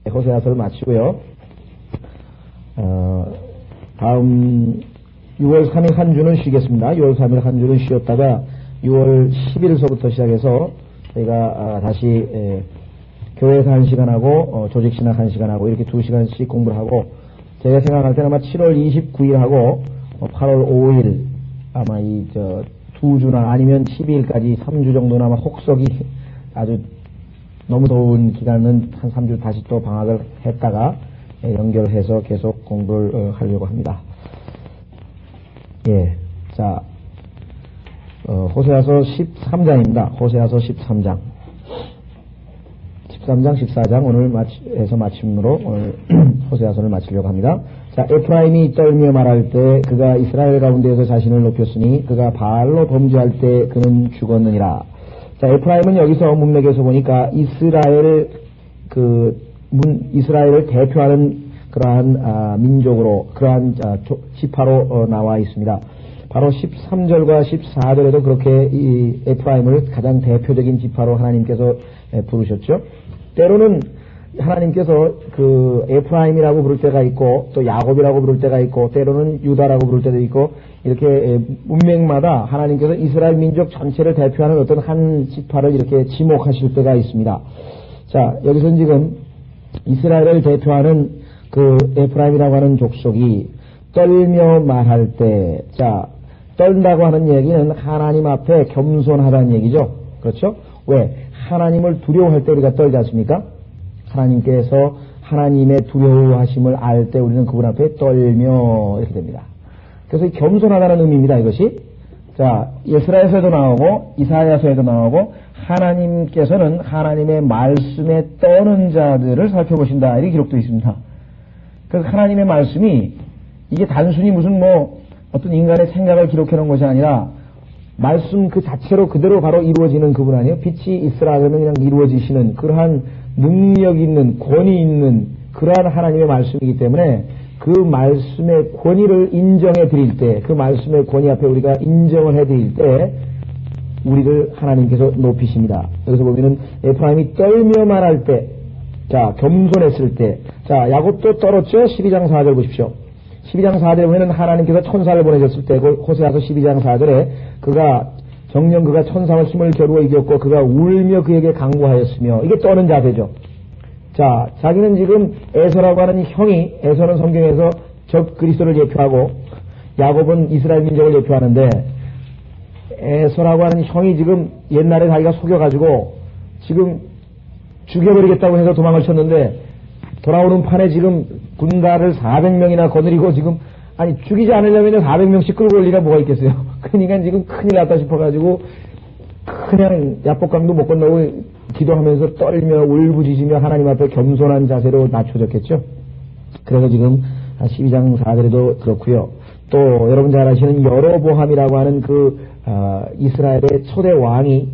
호세아서를 마치고요. 다음 6월 3일 한 주는 쉬겠습니다. 6월 3일 한 주는 쉬었다가 6월 10일서부터 시작해서 저희가 다시 교회에서 1시간하고 조직신학 1시간하고 이렇게 2시간씩 공부를 하고, 제가 생각할 때는 아마 7월 29일하고 8월 5일 아마 이 2주나 아니면 12일까지 3주 정도는 아마 혹석이 아주 너무 더운 기간은 한 3주 다시 또 방학을 했다가 연결해서 계속 공부를 하려고 합니다. 예. 자, 호세아서 13장입니다. 호세아서 13장. 13장, 14장 오늘 해서 마침으로 오늘 호세아서를 마치려고 합니다. 자, 에프라임이 떨며 말할 때 그가 이스라엘 가운데에서 자신을 높였으니 그가 바알로 범죄할 때 그는 죽었느니라. 자, 에프라임은 여기서 문맥에서 보니까 이스라엘을 대표하는 그러한 민족으로, 그러한 지파로 나와 있습니다. 바로 13절과 14절에도 그렇게 이 에프라임을 가장 대표적인 지파로 하나님께서 부르셨죠. 때로는 하나님께서 그 에프라임이라고 부를 때가 있고, 또 야곱이라고 부를 때가 있고, 때로는 유다라고 부를 때도 있고, 이렇게 문맥마다 하나님께서 이스라엘 민족 전체를 대표하는 어떤 한 지파를 이렇게 지목하실 때가 있습니다. 자, 여기서는 지금 이스라엘을 대표하는 그 에프라임이라고 하는 족속이 떨며 말할 때, 자, 떨다고 하는 얘기는 하나님 앞에 겸손하다는 얘기죠. 그렇죠? 왜? 하나님을 두려워할 때 우리가 떨지 않습니까? 하나님께서 하나님의 두려워하심을 알 때 우리는 그분 앞에 떨며 이렇게 됩니다. 그래서 이 겸손하다는 의미입니다, 이것이. 자, 에스라에서도 나오고 이사야서에도 나오고, 하나님께서는 하나님의 말씀에 떠는 자들을 살펴보신다, 이렇게 기록되어 있습니다. 그래서 하나님의 말씀이 이게 단순히 무슨 어떤 인간의 생각을 기록해 놓은 것이 아니라 말씀 그 자체로 그대로 바로 이루어지는 그분 아니에요? 빛이 있으라 그러면 그냥 이루어지시는 그러한 능력 있는, 권위 있는 그러한 하나님의 말씀이기 때문에 그 말씀의 권위를 인정해 드릴 때, 그 말씀의 권위 앞에 우리가 인정을 해 드릴 때 우리를 하나님께서 높이십니다. 여기서 보면은 에프라임이 떨며 말할 때, 자, 겸손했을 때, 자, 야곱도 떨었죠? 12장 4절 보십시오. 12장 4절에 보면은 하나님께서 천사를 보내셨을 때, 호세아서 12장 4절에 그가 정녕 그가 천사와 힘을 겨루어 이겼고 그가 울며 그에게 강구하였으며, 이게 떠는 자세죠. 자, 자기는 지금 에서라고 하는 형이, 에서는 성경에서 적 그리스도를 예표하고 야곱은 이스라엘 민족을 예표하는데, 에서라고 하는 형이 지금 옛날에 자기가 속여가지고 지금 죽여버리겠다고 해서 도망을 쳤는데, 돌아오는 판에 지금 군가를 400명이나 거느리고 지금, 아니 죽이지 않으려면 400명씩 끌고 올 리가 뭐가 있겠어요. 그러니까 지금 큰일 났다 싶어가지고 그냥 야복강도 못 건너고 기도하면서 떨며 울부짖으며 하나님 앞에 겸손한 자세로 낮춰졌겠죠. 그래서 지금 12장 4절에도 그렇고요. 또 여러분 잘 아시는 여로보암이라고 하는 이스라엘의 초대 왕이,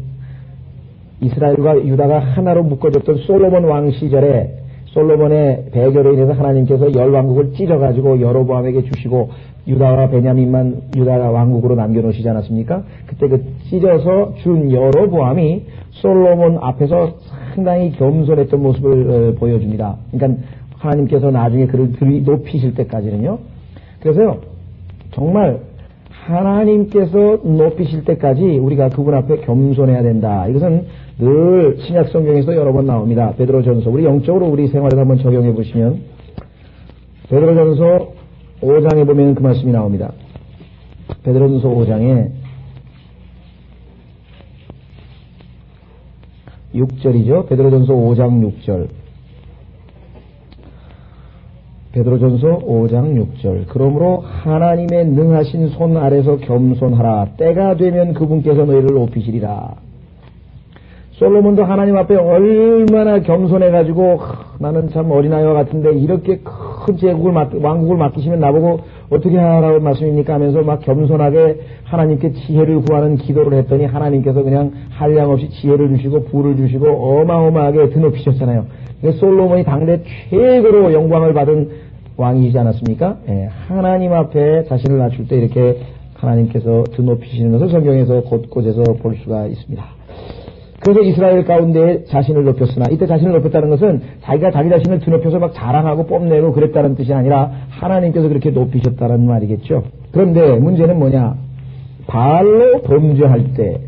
이스라엘과 유다가 하나로 묶어졌던 솔로몬 왕 시절에 솔로몬의 배교로 인해서 하나님께서 열 왕국을 찢어가지고 여로보암에게 주시고 유다와 베냐민만 유다 왕국으로 남겨놓으시지 않았습니까? 그때 그 찢어서 준 여로보암이 솔로몬 앞에서 상당히 겸손했던 모습을 보여줍니다. 그러니까 하나님께서 나중에 그를 높이실 때까지는요. 그래서요, 정말 하나님께서 높이실 때까지 우리가 그분 앞에 겸손해야 된다. 이것은 늘 신약 성경에서 여러 번 나옵니다. 베드로전서, 우리 영적으로 우리 생활에 한번 적용해 보시면 베드로전서 5장에 보면 그 말씀이 나옵니다. 베드로전서 5장에 6절이죠. 베드로전서 5장 6절. 베드로전서 5장 6절. 그러므로 하나님의 능하신 손 아래서 겸손하라. 때가 되면 그분께서 너희를 높이시리라. 솔로몬도 하나님 앞에 얼마나 겸손해가지고, 나는 참 어린아이와 같은데 이렇게 큰 제국을 왕국을 맡기시면 나보고 어떻게 하라고 말씀입니까 하면서 막 겸손하게 하나님께 지혜를 구하는 기도를 했더니 하나님께서 그냥 한량없이 지혜를 주시고 부를 주시고 어마어마하게 드높이셨잖아요. 솔로몬이 당대 최고로 영광을 받은 왕이지 않았습니까? 예, 하나님 앞에 자신을 낮출 때 이렇게 하나님께서 드높이시는 것을 성경에서 곳곳에서 볼 수가 있습니다. 그래서 이스라엘 가운데 자신을 높였으나, 이때 자신을 높였다는 것은 자기가 자기 자신을 드높여서 막 자랑하고 뽐내고 그랬다는 뜻이 아니라 하나님께서 그렇게 높이셨다는 말이겠죠. 그런데 문제는 뭐냐? 바알로 범죄할 때,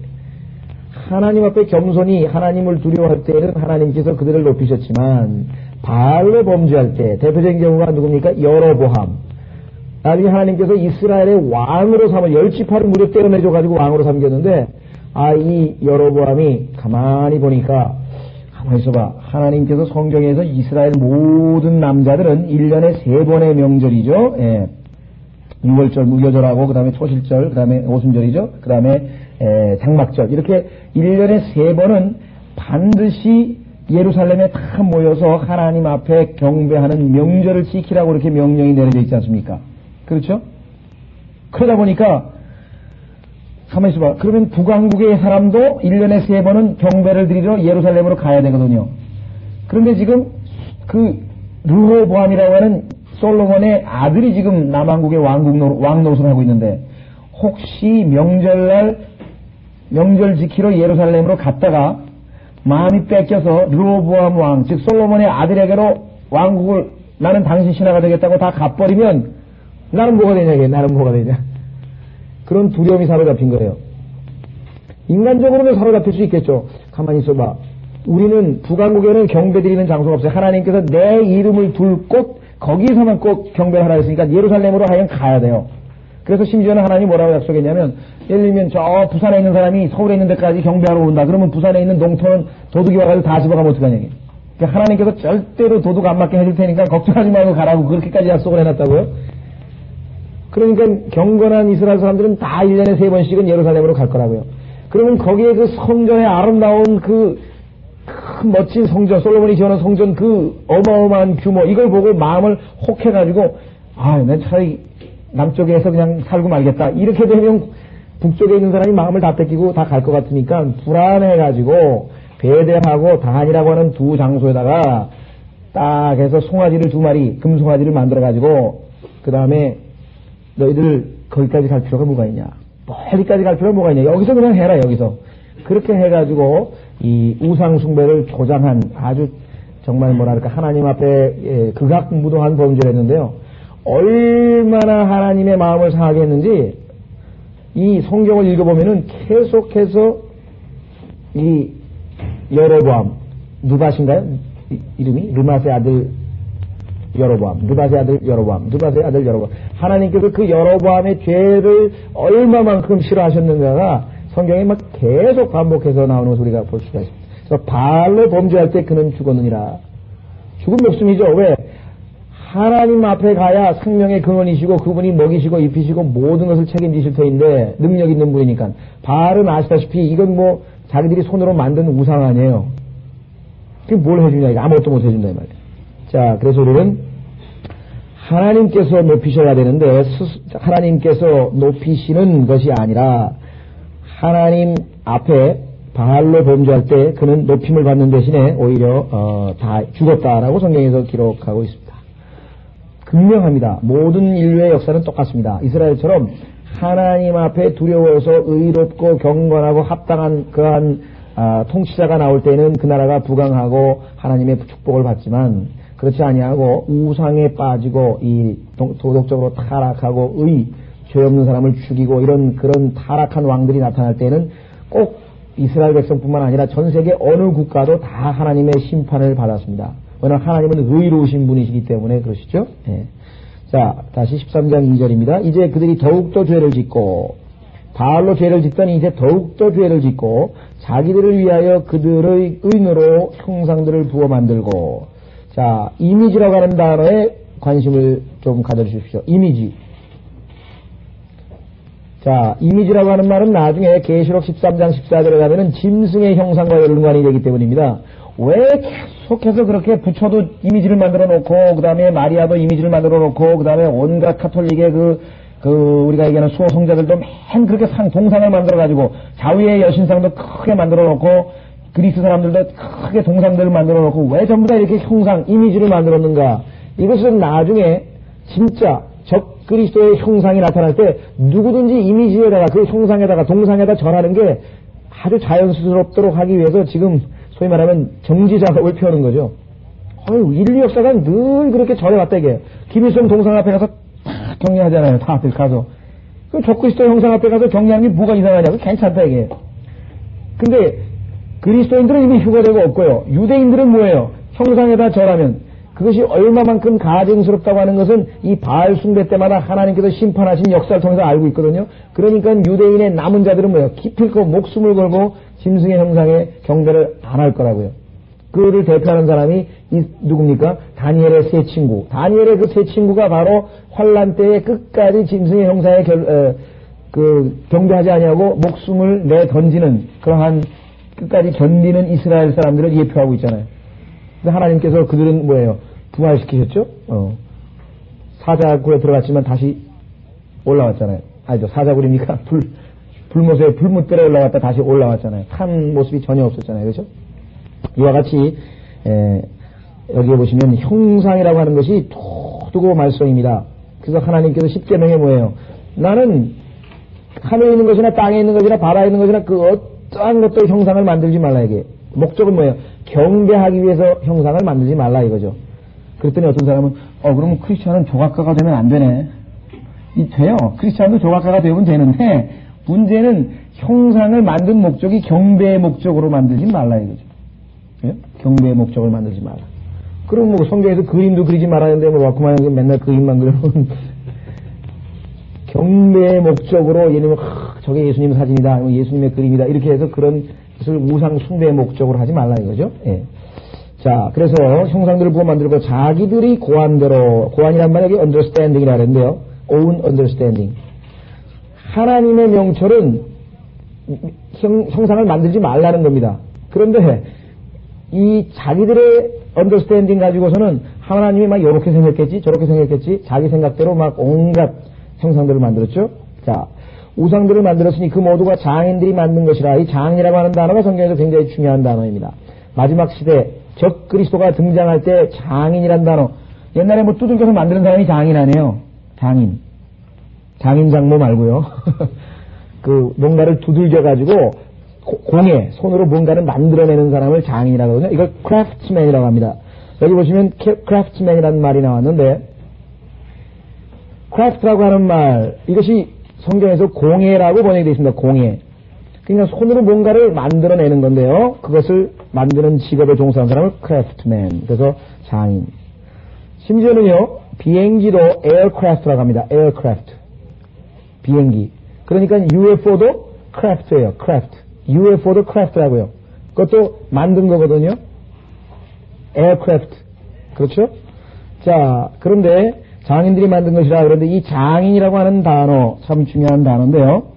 하나님 앞에 겸손히 하나님을 두려워할 때에는 하나님께서 그들을 높이셨지만, 바알로 범죄할 때 대표적인 경우가 누굽니까? 여로보암. 나중에 하나님께서 이스라엘의 왕으로 삼을, 10지파를 무려 떼어내줘가지고 왕으로 삼겼는데, 이 여로보암이 가만히 보니까, 가만히 있어봐. 하나님께서 성경에서 이스라엘 모든 남자들은 1년에 3번의 명절이죠. 예. 6월절, 무교절하고, 그 다음에 초실절, 그 다음에 오순절이죠. 그 다음에 장막절. 이렇게 1년에 3번은 반드시 예루살렘에 다 모여서 하나님 앞에 경배하는 명절을 지키라고 이렇게 명령이 내려져 있지 않습니까? 그렇죠? 그러다 보니까, 가만히 있어봐. 그러면 북왕국의 사람도 1년에 3번은 경배를 드리러 예루살렘으로 가야 되거든요. 그런데 지금 그 르호보암이라고 하는 솔로몬의 아들이 지금 남왕국의 왕 노릇을 하고 있는데, 혹시 명절날 명절 지키러 예루살렘으로 갔다가 마음이 뺏겨서 르호보암 왕, 즉 솔로몬의 아들에게로 왕국을 나는 당신 신하가 되겠다고 다 갚버리면 나는 뭐가 되냐, 나는 뭐가 되냐. 그런 두려움이 사로잡힌 거예요. 인간적으로는 사로잡힐 수 있겠죠. 가만히 있어봐. 우리는 북왕국에는 경배드리는 장소가 없어요. 하나님께서 내 이름을 둘 곳, 거기서만 꼭 경배를 하라 했으니까 예루살렘으로 하여금 가야 돼요. 그래서 심지어는 하나님이 뭐라고 약속했냐면, 예를 들면 저 부산에 있는 사람이 서울에 있는 데까지 경배하러 온다. 그러면 부산에 있는 농토는 도둑이 와가지고 다 집어가면 어떡하냐. 그러니까 하나님께서 절대로 도둑 안 맞게 해줄 테니까 걱정하지 말고 가라고 그렇게까지 약속을 해놨다고요. 그러니까 경건한 이스라엘 사람들은 다 1년에 3번씩은 예루살렘으로 갈 거라고요. 그러면 거기에 그 성전의 아름다운 그 멋진 성전, 솔로몬이 지어놓은 성전 그 어마어마한 규모, 이걸 보고 마음을 혹해가지고, 난 차라리 남쪽에서 그냥 살고 말겠다. 이렇게 되면 북쪽에 있는 사람이 마음을 다 뺏기고 다 갈 것 같으니까 불안해가지고 베델하고 다한이라고 하는 두 장소에다가 딱 해서 송아지를 2마리, 금송아지를 만들어가지고, 그 다음에 너희들 거기까지 갈 필요가 뭐가 있냐? 멀리까지 갈 필요가 뭐가 있냐? 여기서 그냥 해라, 여기서. 그렇게 해가지고 이 우상숭배를 조장한 아주 정말 뭐랄까 하나님 앞에 극악무도한 범죄를 했는데요. 얼마나 하나님의 마음을 상하게 했는지 이 성경을 읽어보면은 계속해서 이 여로보암, 누밧인가요? 이름이? 르맛의 아들 여로보암, 누밧의 아들 여로보암, 누밧의 아들 여로보암. 하나님께서 그 여로보암의 죄를 얼마만큼 싫어하셨는가가 성경에 막 계속 반복해서 나오는 것을 우리가 볼 수가 있습니다. 그래서 바알로 범죄할 때 그는 죽었느니라. 죽은 목숨이죠. 왜? 하나님 앞에 가야 생명의 근원이시고 그분이 먹이시고 입히시고 모든 것을 책임지실 터인데 능력 있는 분이니까. 바알은 아시다시피 이건 뭐 자기들이 손으로 만든 우상 아니에요. 그게 뭘 해주냐, 이거 아무것도 못 해준다 이 말이에요. 자, 그래서 우리는 하나님께서 높이셔야 되는데 하나님께서 높이시는 것이 아니라 하나님 앞에 바알로 범죄할 때 그는 높임을 받는 대신에 오히려 다 죽었다라고 성경에서 기록하고 있습니다. 분명합니다. 모든 인류의 역사는 똑같습니다. 이스라엘처럼 하나님 앞에 두려워서 의롭고 경건하고 합당한 그러한 통치자가 나올 때는 그 나라가 부강하고 하나님의 축복을 받지만, 그렇지 아니하고 우상에 빠지고 이 도덕적으로 타락하고 죄 없는 사람을 죽이고 이런 그런 타락한 왕들이 나타날 때는 꼭 이스라엘 백성뿐만 아니라 전 세계 어느 국가도 다 하나님의 심판을 받았습니다. 왜냐하면 하나님은 의로우신 분이시기 때문에 그러시죠. 예. 자, 다시 13장 2절입니다. 이제 그들이 더욱더 죄를 짓고, 바알로 죄를 짓더니 이제 더욱더 죄를 짓고 자기들을 위하여 그들의 의인으로 형상들을 부어 만들고. 자, 이미지라고 하는 단어에 관심을 좀 가져주십시오. 이미지. 자, 이미지라고 하는 말은 나중에 계시록 13장 14절에 가면은 짐승의 형상과 연관이 되기 때문입니다. 왜 계속해서 그렇게 부처도 이미지를 만들어 놓고, 그 다음에 마리아도 이미지를 만들어 놓고, 그 다음에 온갖 카톨릭의 우리가 얘기하는 수호성자들도 맨 그렇게 동상을 만들어 가지고, 자위의 여신상도 크게 만들어 놓고, 그리스 사람들도 크게 동상들을 만들어 놓고, 왜 전부 다 이렇게 형상, 이미지를 만들어 놓는가? 이것은 나중에 진짜 적 그리스도의 형상이 나타날 때 누구든지 이미지에다가 그 형상에다가 동상에다 절하는 게 아주 자연스럽도록 하기 위해서 지금 소위 말하면 정지 작업을 펴는 거죠. 인류 역사가 늘 그렇게 전해왔다 이게. 김일성 동상 앞에 가서 다 격려하잖아요. 다 앞에 가서. 그럼 적그리스도 형상 앞에 가서 격려하는 게 뭐가 이상하냐고. 괜찮다 이게. 근데 그리스도인들은 이미 휴거되고 없고요. 유대인들은 뭐예요? 형상에다 절하면 그것이 얼마만큼 가증스럽다고 하는 것은 이 바알 숭배 때마다 하나님께서 심판하신 역사를 통해서 알고 있거든요. 그러니까 유대인의 남은 자들은 뭐예요? 기필코 목숨을 걸고 짐승의 형상에 경배를 안 할 거라고요. 그를 대표하는 사람이 누굽니까? 다니엘의 세 친구. 다니엘의 그 세 친구가 바로 환란 때에 끝까지 짐승의 형상에 경배하지 아니하고 목숨을 내 던지는 그러한 끝까지 견디는 이스라엘 사람들을 예표하고 있잖아요. 근데 하나님께서 그들은 뭐예요? 부활시키셨죠? 사자굴에 들어갔지만 다시 올라왔잖아요. 아니죠. 사자굴입니까? 불못에 불못들에 올라갔다 다시 올라왔잖아요. 탄 모습이 전혀 없었잖아요. 그렇죠? 이와 같이 여기에 보시면 형상이라고 하는 것이 도두고 말씀입니다. 그래서 하나님께서 십계명에 뭐예요? 나는 하늘에 있는 것이나 땅에 있는 것이나 바다에 있는 것이나 그 어떠한 것도 형상을 만들지 말라 이게. 목적은 뭐예요? 경배하기 위해서 형상을 만들지 말라 이거죠. 그랬더니 어떤 사람은 그러면 크리스찬은 조각가가 되면 안 되네. 돼요. 크리스찬도 조각가가 되면 되는데 문제는 형상을 만든 목적이 경배의 목적으로 만들지 말라 이거죠. 예? 경배의 목적을 만들지 말라. 그럼 뭐 성경에서 그림도 그리지 말라는데 뭐 왔구만 맨날 그림만 그려놓은 경배의 목적으로 예를 저게 예수님 사진이다, 예수님의 그림이다 이렇게 해서 그런 것을 우상 숭배의 목적으로 하지 말라 이거죠. 예. 자, 그래서 형상들을 보고 만들고 자기들이 고안대로, 고안이란 말이 여기 understanding이라고 하는데요. own understanding. 하나님의 명철은 형상을 만들지 말라는 겁니다. 그런데 이 자기들의 understanding 가지고서는 하나님이 막 이렇게 생겼겠지 저렇게 생겼겠지 자기 생각대로 막 온갖 형상들을 만들었죠. 자, 우상들을 만들었으니 그 모두가 장인들이 만든 것이라. 이 장인이라고 하는 단어가 성경에서 굉장히 중요한 단어입니다. 마지막 시대 적 그리스도가 등장할 때 장인이란 단어, 옛날에 뭐 두들겨서 만드는 사람이 장인 아니에요. 장인 장모 말고요. 그 뭔가를 두들겨 가지고 공예 손으로 뭔가를 만들어내는 사람을 장인이라고 하거든요. 이걸 craftsman이라고 합니다. 여기 보시면 craftsman이라는 말이 나왔는데 craft라고 하는 말, 이것이 성경에서 공예라고 번역이 되어 있습니다. 공예. 그러니까 손으로 뭔가를 만들어내는 건데요. 그것을 만드는 직업에 종사하는 사람을 craftsman. 그래서 장인. 심지어는요, 비행기도 aircraft라고 합니다. aircraft. 비행기. 그러니까 UFO도 craft예요. craft. UFO도 craft라고요. 그것도 만든 거거든요. aircraft. 그렇죠? 자, 그런데 장인들이 만든 것이라. 그런데 이 장인이라고 하는 단어 참 중요한 단어인데요.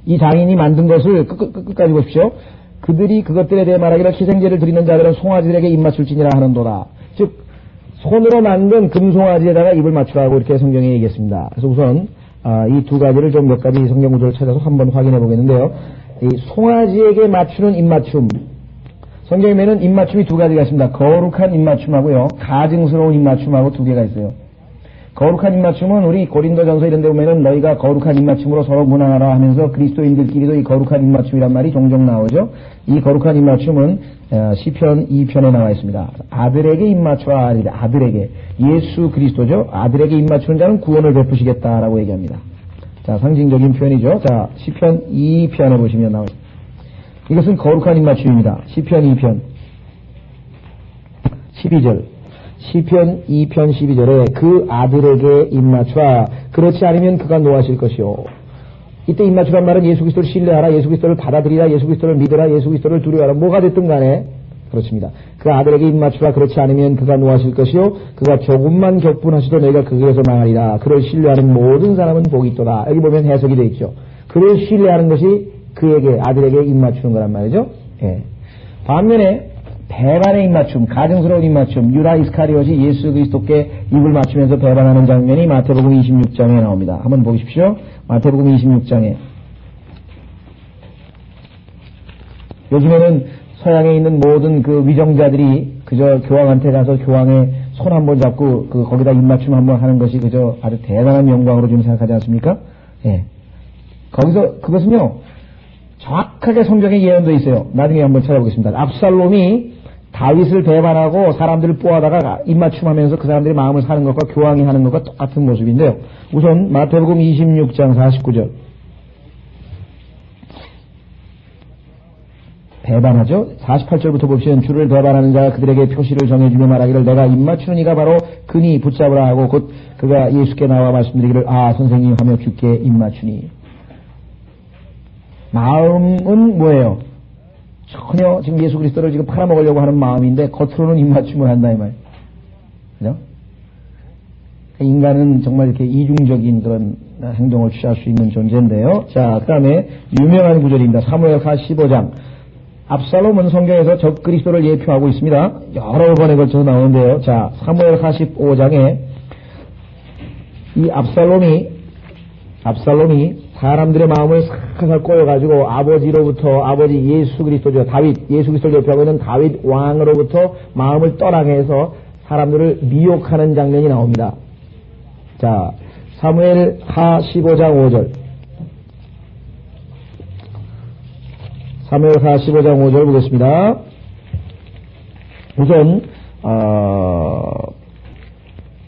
이 장인이 만든 것을 끝까지 보십시오. 그들이 그것들에 대해 말하기를 희생제를 드리는 자들은 송아지들에게 입 맞출지니라 하는도다. 즉 손으로 만든 금송아지에다가 입을 맞추라고 이렇게 성경에 얘기했습니다. 그래서 우선 이 두 가지를 좀 몇 가지 성경 구조를 찾아서 한번 확인해 보겠는데요. 이 송아지에게 맞추는 입맞춤, 성경에 보면 입맞춤이 두 가지가 있습니다. 거룩한 입맞춤하고요, 가증스러운 입맞춤하고 두 개가 있어요. 거룩한 입맞춤은 우리 고린도전서 이런 데 보면은 너희가 거룩한 입맞춤으로 서로 문안하라 하면서 그리스도인들끼리도 이 거룩한 입맞춤이란 말이 종종 나오죠. 이 거룩한 입맞춤은 시편 2편에 나와 있습니다. 아들에게 입맞춰라 하리라. 아들에게, 예수 그리스도죠. 아들에게 입맞추는 자는 구원을 베푸시겠다라고 얘기합니다. 자, 상징적인 표현이죠. 자, 시편 2편에 보시면 나와요. 이것은 거룩한 입맞춤입니다. 시편 2편 12절. 시편 2편 12절에 그 아들에게 입맞춰라. 그렇지 않으면 그가 노하실 것이요. 이때 입맞추란 말은 예수 그리스도를 신뢰하라, 예수 그리스도를 받아들이라, 예수 그리스도를 믿으라, 예수 그리스도를 두려워하라. 뭐가 됐든 간에 그렇습니다. 그 아들에게 입맞추라. 그렇지 않으면 그가 노하실 것이요. 그가 조금만 격분하시도 너희가 그에게서 망하리라. 그를 신뢰하는 모든 사람은 복이 있도다. 여기 보면 해석이 되어 있죠. 그를 신뢰하는 것이 그에게, 아들에게 입맞추는 거란 말이죠. 예. 반면에 배반의 입맞춤, 가증스러운 입맞춤, 유다 이스카리ot이 예수 그리스도께 입을 맞추면서 배반하는 장면이 마태복음 26장에 나옵니다. 한번 보십시오. 마태복음 26장에. 요즘에는 서양에 있는 모든 그 위정자들이 그저 교황한테 가서 교황의 손 한번 잡고 거기다 입맞춤 한번 하는 것이 그저 아주 대단한 영광으로 좀 생각하지 않습니까? 예. 거기서 그것은요, 정확하게 성경에 예언되어 있어요. 나중에 한번 찾아보겠습니다. 압살롬이 다윗을 배반하고 사람들을 꼬아다가 입맞춤하면서 그 사람들의 마음을 사는 것과 교황이 하는 것과 똑같은 모습인데요. 우선 마태복음 26장 49절. 배반하죠. 48절부터 보시면 주를 배반하는 자가 그들에게 표시를 정해주며 말하기를 내가 입맞추는 이가 바로 그니 붙잡으라 하고 곧 그가 예수께 나와 말씀드리기를 아 선생님 하며 주께 입맞추니. 마음은 뭐예요? 전혀 지금 예수 그리스도를 지금 팔아먹으려고 하는 마음인데 겉으로는 입맞춤을 한다 이 말. 그죠? 인간은 정말 이렇게 이중적인 그런 행동을 취할 수 있는 존재인데요. 자, 그 다음에 유명한 구절입니다. 사무엘하 15장. 압살롬은 성경에서 적 그리스도를 예표하고 있습니다. 여러 번에 걸쳐서 나오는데요. 자, 사무엘하 15장에 이 압살롬이 사람들의 마음을 살살 꼬여가지고 아버지 예수 그리스도죠. 다윗, 예수 그리스도를 예표하고 있는 다윗 왕으로부터 마음을 떠나게 해서 사람들을 미혹하는 장면이 나옵니다. 자, 사무엘하 15장 5절. 사무엘하 15장 5절 보겠습니다. 우선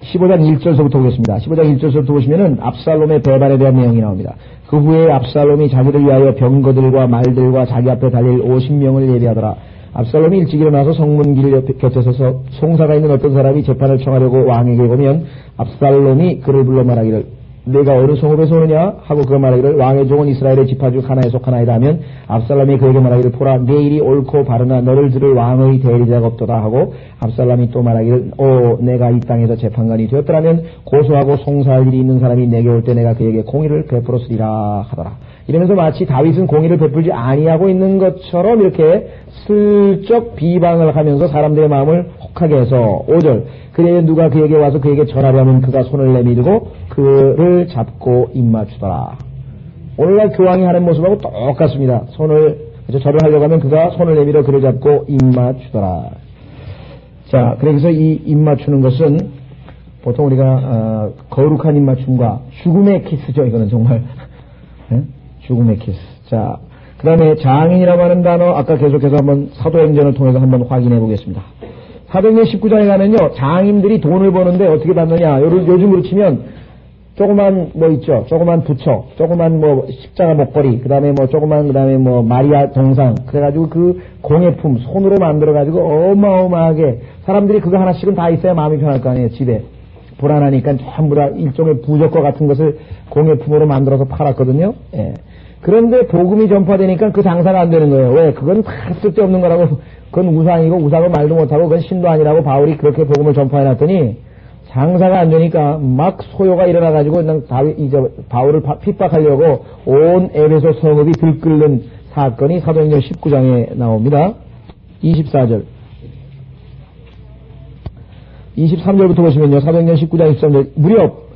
15장 1절서부터 보겠습니다. 15장 1절서부터 보시면은 압살롬의 배반에 대한 내용이 나옵니다. 그 후에 압살롬이 자기를 위하여 병거들과 말들과 자기 앞에 달릴 50명을 예비하더라. 압살롬이 일찍 일어나서 성문길 곁에 서서 송사가 있는 어떤 사람이 재판을 청하려고 왕에게 오면 압살롬이 그를 불러 말하기를 내가 어느 성읍에서 오느냐 하고 그가 말하기를 왕의 종은 이스라엘의 지파 중 하나에 속하나이다 하면 압살롬이 그에게 말하기를 보라 내 일이 옳고 바르나 너를 들을 왕의 대리자가 없도다 하고 압살롬이 또 말하기를 내가 이 땅에서 재판관이 되었더라면 고소하고 송사할 일이 있는 사람이 내게 올 때 내가 그에게 공의를 베풀었으리라 하더라. 이러면서 마치 다윗은 공의를 베풀지 아니하고 있는 것처럼 이렇게 슬쩍 비방을 하면서 사람들의 마음을 혹하게 해서 5절 그래야 누가 그에게 와서 그에게 절하려면 그가 손을 내밀고 그를 잡고 입맞추더라. 오늘날 교황이 하는 모습하고 똑같습니다. 절을 하려고 하면 그가 손을 내밀어 그를 잡고 입맞추더라. 자, 그래서 이 입맞추는 것은 보통 우리가 거룩한 입맞춤과 죽음의 키스죠. 이거는 정말 네? 죽음의 키스. 자, 그 다음에 장인이라고 하는 단어 아까 계속해서 한번 사도행전을 통해서 한번 확인해 보겠습니다. 사도행전 19장에 가면요 장인들이 돈을 버는데 어떻게 받느냐 요즘으로 치면 조그만 뭐 있죠 조그만 부처 조그만 뭐 십자가 목걸이 그 다음에 뭐 조그만 그 다음에 뭐 마리아 동상 그래가지고 그 공예품 손으로 만들어가지고 어마어마하게 사람들이 그거 하나씩은 다 있어야 마음이 편할 거 아니에요. 집에 불안하니까 전부 다 일종의 부적과 같은 것을 공예품으로 만들어서 팔았거든요. 예. 그런데 복음이 전파되니까 그 장사가 안 되는 거예요. 왜? 그건 다 쓸데없는 거라고. 그건 우상이고 우상을 말도 못하고 그건 신도 아니라고 바울이 그렇게 복음을 전파해놨더니 장사가 안 되니까 막 소요가 일어나가지고 그냥 바울을 핍박하려고 온 에베소 성읍이 들끓는 사건이 사도행전 19장에 나옵니다. 24절. 23절부터 보시면요. 사도행전 19장 23절.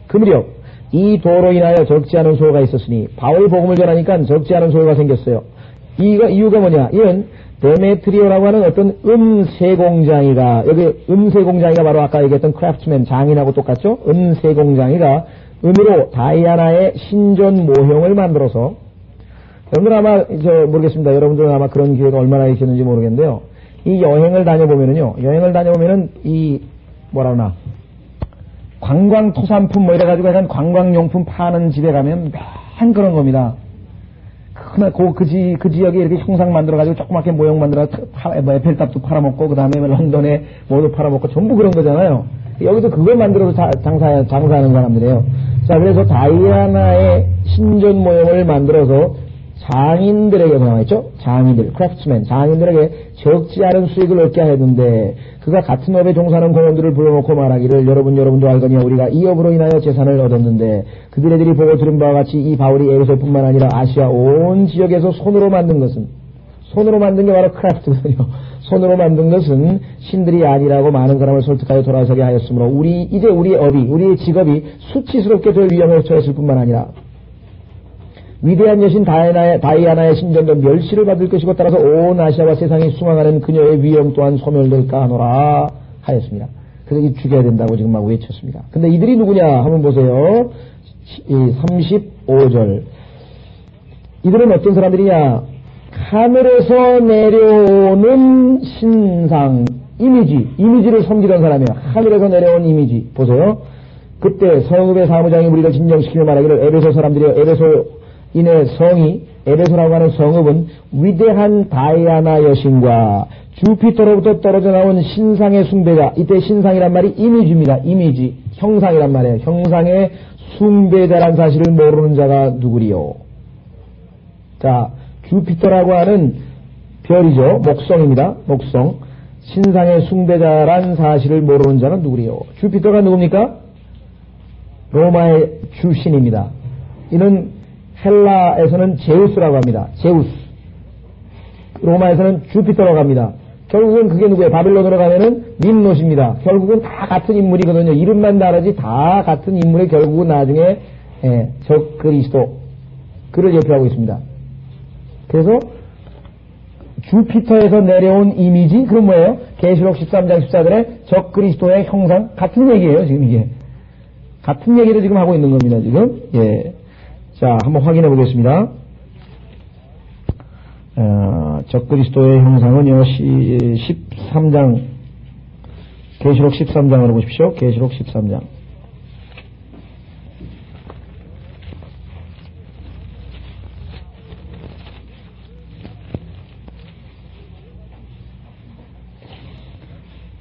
그 무렵 이 도로 인하여 적지 않은 소요가 있었으니 바울 복음을 전하니까 적지 않은 소요가 생겼어요. 이유가 뭐냐? 이는 데메트리오라고 하는 어떤 음세공장이가 여기 음세공장이가 바로 아까 얘기했던 크래프트맨 장인하고 똑같죠? 음세공장이가 음으로 다이아나의 신전 모형을 만들어서 여러분들 아마 모르겠습니다. 여러분들은 아마 그런 기회가 얼마나 있었는지 모르겠는데요. 이 여행을 다녀보면은 이 뭐라나 관광 토산품 뭐 이래가지고 약간 관광용품 파는 집에 가면 맨 그런 겁니다. 그 지역에 이렇게 형상 만들어가지고 조그맣게 모형 만들어서 에펠탑도 팔아먹고 그 다음에 런던에 뭐도 팔아먹고 전부 그런 거잖아요. 여기서 그걸 만들어서 장사하는 사람들이에요. 자, 그래서 다이아나의 신전 모형을 만들어서 장인들에게 나와있죠? 장인들, 크래프트맨, 장인들에게 적지 않은 수익을 얻게 했는데 그가 같은 업에 종사하는 공원들을 불러놓고 말하기를 여러분도 알거니와 우리가 이 업으로 인하여 재산을 얻었는데 그들이 보고 들은 바와 같이 이 바울이 에베소뿐만 아니라 아시아 온 지역에서 손으로 만든 게 바로 크래프트거든요. 손으로 만든 것은 신들이 아니라고 많은 사람을 설득하여 돌아서게 하였으므로 이제 우리의 직업이 수치스럽게 될 위험에 처했을 뿐만 아니라 위대한 여신 다이아나의 신전도 멸시를 받을 것이고 따라서 온 아시아와 세상이 숭앙하는 그녀의 위엄 또한 소멸될까 하노라 하였습니다. 그래서 죽여야 된다고 지금 막 외쳤습니다. 근데 이들이 누구냐 한번 보세요. 35절. 이들은 어떤 사람들이냐? 하늘에서 내려오는 신상, 이미지를 섬기던 사람이에요. 하늘에서 내려온 이미지. 보세요. 그때 성읍의 사무장이 우리를 진정시키며 말하기를 에베소 사람들이여, 에베소인의 성이, 에베소라고 하는 성읍은 위대한 다이아나 여신과 주피터로부터 떨어져 나온 신상의 숭배자, 이때 신상이란 말이 이미지입니다. 이미지, 형상이란 말이에요. 형상의 숭배자란 사실을 모르는 자가 누구리요? 자, 주피터라고 하는 별이죠. 목성입니다. 목성. 신상의 숭배자란 사실을 모르는 자는 누구리요? 주피터가 누굽니까? 로마의 주신입니다. 이는 헬라에서는 제우스라고 합니다. 제우스. 로마에서는 주피터라고 합니다. 결국은 그게 누구예요? 바빌론으로 가면은 림노스입니다. 결국은 다 같은 인물이거든요. 이름만 다르지 다 같은 인물이 결국은 나중에 적그리스도 그를 대표하고 있습니다. 그래서 주피터에서 내려온 이미지, 그건 뭐예요? 계시록 13장 14절에 적그리스도의 형상, 같은 얘기예요. 지금 이게 같은 얘기를 지금 하고 있는 겁니다. 지금. 예. 자, 한번 확인해 보겠습니다. 적그리스도의 형상은요, 13장, 계시록 13장으로 보십시오. 계시록 13장.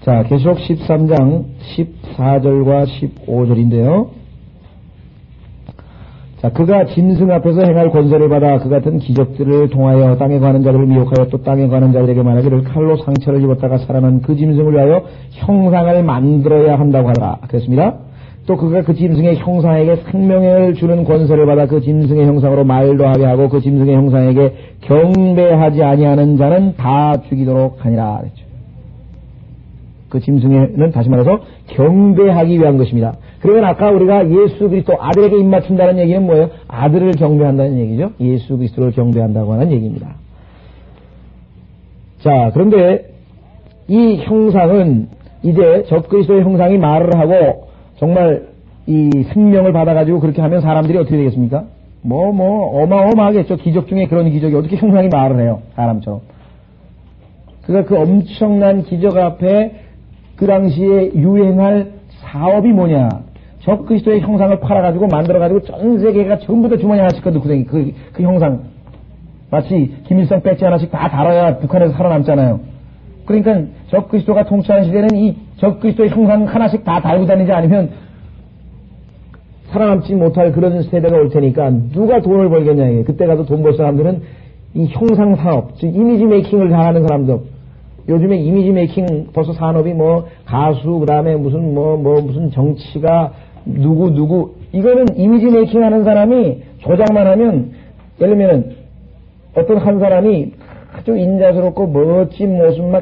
자, 계시록 13장 14절과 15절인데요. 자, 그가 짐승 앞에서 행할 권세를 받아 그 같은 기적들을 통하여 땅에 가는 자들을 미혹하여 또 땅에 가는 자들에게 말하기를 칼로 상처를 입었다가 살아난 그 짐승을 위하여 형상을 만들어야 한다고 하더라. 그랬습니다. 또 그가 그 짐승의 형상에게 생명을 주는 권세를 받아 그 짐승의 형상으로 말도 하게 하고 그 짐승의 형상에게 경배하지 아니하는 자는 다 죽이도록 하니라. 그랬죠. 그 짐승에는 다시 말해서 경배하기 위한 것입니다. 그러면 아까 우리가 예수 그리스도 아들에게 입맞춘다는 얘기는 뭐예요? 아들을 경배한다는 얘기죠. 예수 그리스도를 경배한다고 하는 얘기입니다. 자, 그런데 이 형상은 이제 적그리스도의 형상이 말을 하고 정말 이 생명을 받아가지고 그렇게 하면 사람들이 어떻게 되겠습니까? 어마어마하겠죠. 기적 중에 그런 기적이 어떻게 형상이 말을 해요? 사람처럼. 그러니까 그 엄청난 기적 앞에 그 당시에 유행할 사업이 뭐냐? 적그리스도의 형상을 팔아가지고 만들어가지고 전 세계가 전부 다 주머니 하나씩 거두고 그 형상. 마치 김일성 배지 하나씩 다 달아야 북한에서 살아남잖아요. 그러니까 적그리스도가 통치하는 시대는 이 적그리스도의 형상 하나씩 다 달고 다니지 않으면 살아남지 못할 그런 세대가 올 테니까 누가 돈을 벌겠냐 이게. 그때 가서 돈 벌 사람들은 이 형상 사업, 즉 이미지 메이킹을 다 하는 사람들. 요즘에 이미지 메이킹 벌써 산업이 가수 그다음에 무슨 정치가 누구 이거는 이미지 메이킹 하는 사람이 조작만 하면 예를 들면은 어떤 한 사람이 아주 인자스럽고 멋진 모습만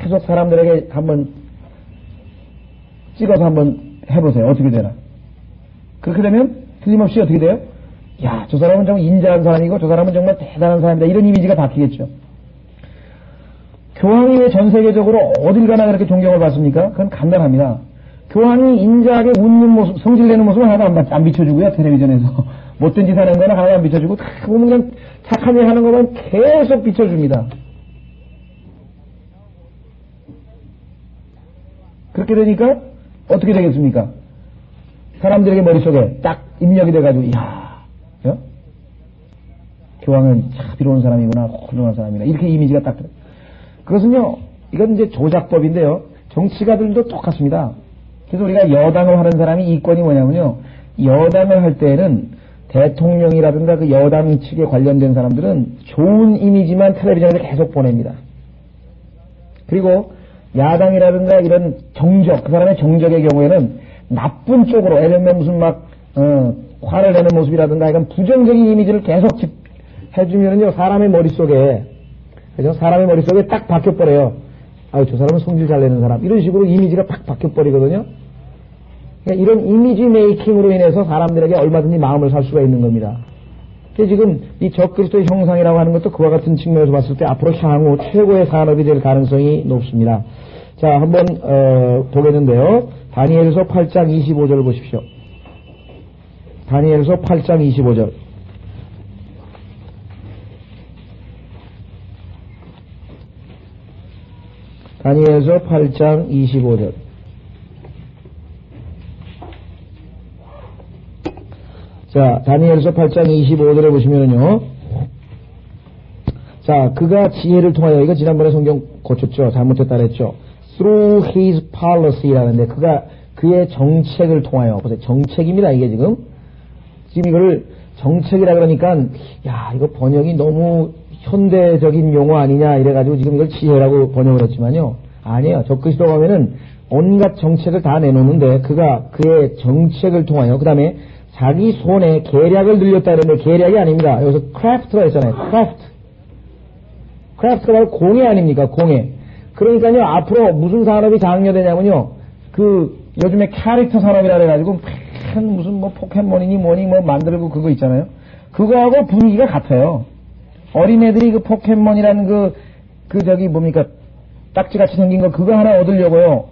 계속 사람들에게 한번 찍어서 한번 해보세요. 어떻게 되나? 그렇게 되면 틀림없이 어떻게 돼요? 야, 저 사람은 정말 인자한 사람이고 저 사람은 정말 대단한 사람이다. 이런 이미지가 바뀌겠죠. 교황이 왜 전 세계적으로 어딜 가나 그렇게 존경을 받습니까? 그건 간단합니다. 교황이 인자하게 웃는 모습, 성질내는 모습은 하나도 안 비춰주고요. 텔레비전에서. 못된 짓 하는 거는 하나도 안 비춰주고, 다 보면 그냥 착한 일 하는 것만 계속 비춰줍니다. 그렇게 되니까 어떻게 되겠습니까? 사람들에게 머릿속에 딱 입력이 돼가지고, 이야, 교황은 참 비로운 사람이구나, 훌륭한 사람이구나. 이렇게 이미지가 딱 들어요. 그것은요, 이건 이제 조작법인데요. 정치가들도 똑같습니다. 그래서 우리가 여당을 하는 사람이 이권이 뭐냐면요. 여당을 할 때는 대통령이라든가 그 여당 측에 관련된 사람들은 좋은 이미지만 텔레비전에 계속 보냅니다. 그리고 야당이라든가 이런 정적, 그 사람의 정적의 경우에는 나쁜 쪽으로, 예를 들면 무슨 화를 내는 모습이라든가 이런 부정적인 이미지를 계속 해주면은요, 사람의 머릿속에, 그죠? 사람의 머릿속에 딱 박혀버려요. 아유, 저 사람은 성질 잘 내는 사람. 이런 식으로 이미지가 팍 박혀버리거든요. 그러니까 이런 이미지 메이킹으로 인해서 사람들에게 얼마든지 마음을 살 수가 있는 겁니다. 그래서 지금 이 적그리스도의 형상이라고 하는 것도 그와 같은 측면에서 봤을 때 앞으로 향후 최고의 산업이 될 가능성이 높습니다. 자, 한번 보겠는데요. 다니엘서 8장 25절을 보십시오. 다니엘서 8장 25절. 다니엘서 8장 25절. 자, 다니엘서 8장 25절에 보시면은요. 자, 그가 지혜를 통하여, 이거 지난번에 성경 고쳤죠. 잘못했다 그랬죠. Through his policy라는데, 그의 정책을 통하여, 보세요. 정책입니다, 이게 지금. 지금 이거를 정책이라 그러니까, 야, 이거 번역이 너무 현대적인 용어 아니냐, 이래가지고 지금 이걸 지혜라고 번역을 했지만요. 아니에요. 적그리스도 가면은 온갖 정책을 다 내놓는데, 그가 그의 정책을 통하여, 그 다음에 자기 손에 계략을 늘렸다 그러는데, 계략이 아닙니다. 여기서 크래프트라 했잖아요. 크래프트가 바로 공예 아닙니까? 공예. 그러니까요, 앞으로 무슨 산업이 장려되냐면요, 요즘에 캐릭터 산업이라 그래가지고, 무슨 뭐 포켓몬이니 뭐니 뭐 만들고 그거 있잖아요. 그거하고 분위기가 같아요. 어린애들이 그 포켓몬이라는 뭡니까? 딱지같이 생긴 거, 그거 하나 얻으려고요.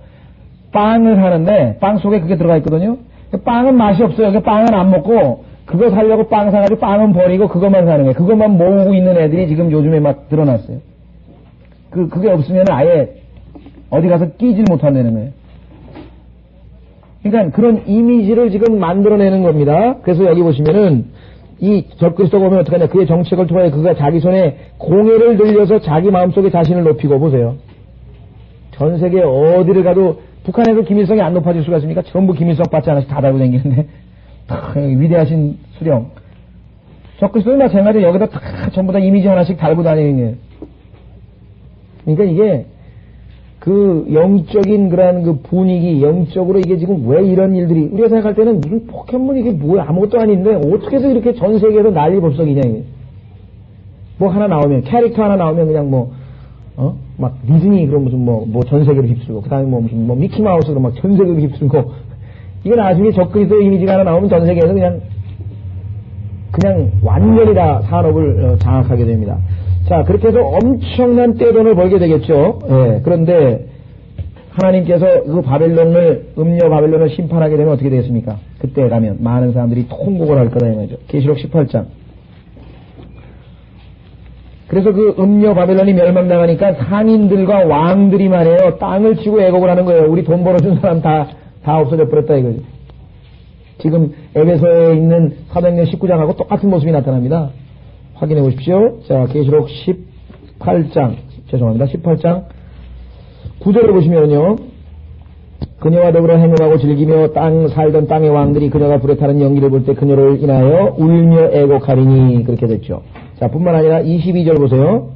빵을 하는데, 빵 속에 그게 들어가 있거든요. 빵은 맛이 없어요. 빵은 안 먹고, 그거 사려고 빵 사가지고 빵은 버리고 그것만 사는 거예요. 그것만 모으고 있는 애들이 지금 요즘에 막 드러났어요. 그게 없으면 아예 어디 가서 끼질 못한다는 거예요. 그러니까 그런 이미지를 지금 만들어내는 겁니다. 그래서 여기 보시면은 이 적그리스도가 보면 어떡하냐. 그의 정책을 통해 그가 자기 손에 공예를 들려서 자기 마음속에 자신을 높이고, 보세요. 전 세계 어디를 가도 북한에서 김일성이 안 높아질 수가 있습니까? 전부 김일성 받지 않아서 다 달고 다니는데 위대하신 수령. 적그리스도는 마찬가지로 여기다 다 전부 다 이미지 하나씩 달고 다니는 거예요. 그러니까 이게 영적인 그런 분위기, 영적으로 이게 지금 왜 이런 일들이, 우리가 생각할 때는 무슨 포켓몬 이게 뭐야, 아무것도 아닌데, 어떻게 해서 이렇게 전 세계에서 난리 법석이냐, 이게. 뭐 하나 나오면, 캐릭터 하나 나오면 그냥 막 디즈니, 그럼 무슨 전 세계로 휩쓸고, 그 다음에 무슨 미키마우스, 그럼 막 전 세계로 휩쓸고, 이거 나중에 적그리스도 이미지가 하나 나오면 전 세계에서 그냥 완전히 다 산업을 장악하게 됩니다. 자, 그렇게 해서 엄청난 떼돈을 벌게 되겠죠. 예, 그런데 하나님께서 음녀 바벨론을 심판하게 되면 어떻게 되겠습니까? 그때 가면 많은 사람들이 통곡을 할 거다 이 말이죠. 계시록 18장. 그래서 음녀 바벨론이 멸망당하니까 상인들과 왕들이 말이에요. 땅을 치고 애곡을 하는 거예요. 우리 돈 벌어준 사람 다 없어져 버렸다 이거죠. 지금 에베소에 있는 사도행전 19장하고 똑같은 모습이 나타납니다. 확인해 보십시오. 자, 계시록 18장 18장 9절을 보시면요. 그녀와 더불어 행음하고 즐기며 살던 땅의 왕들이 그녀가 불에 타는 연기를 볼 때 그녀를 인하여 울며 애곡하리니, 그렇게 됐죠. 자, 뿐만 아니라 22절 보세요.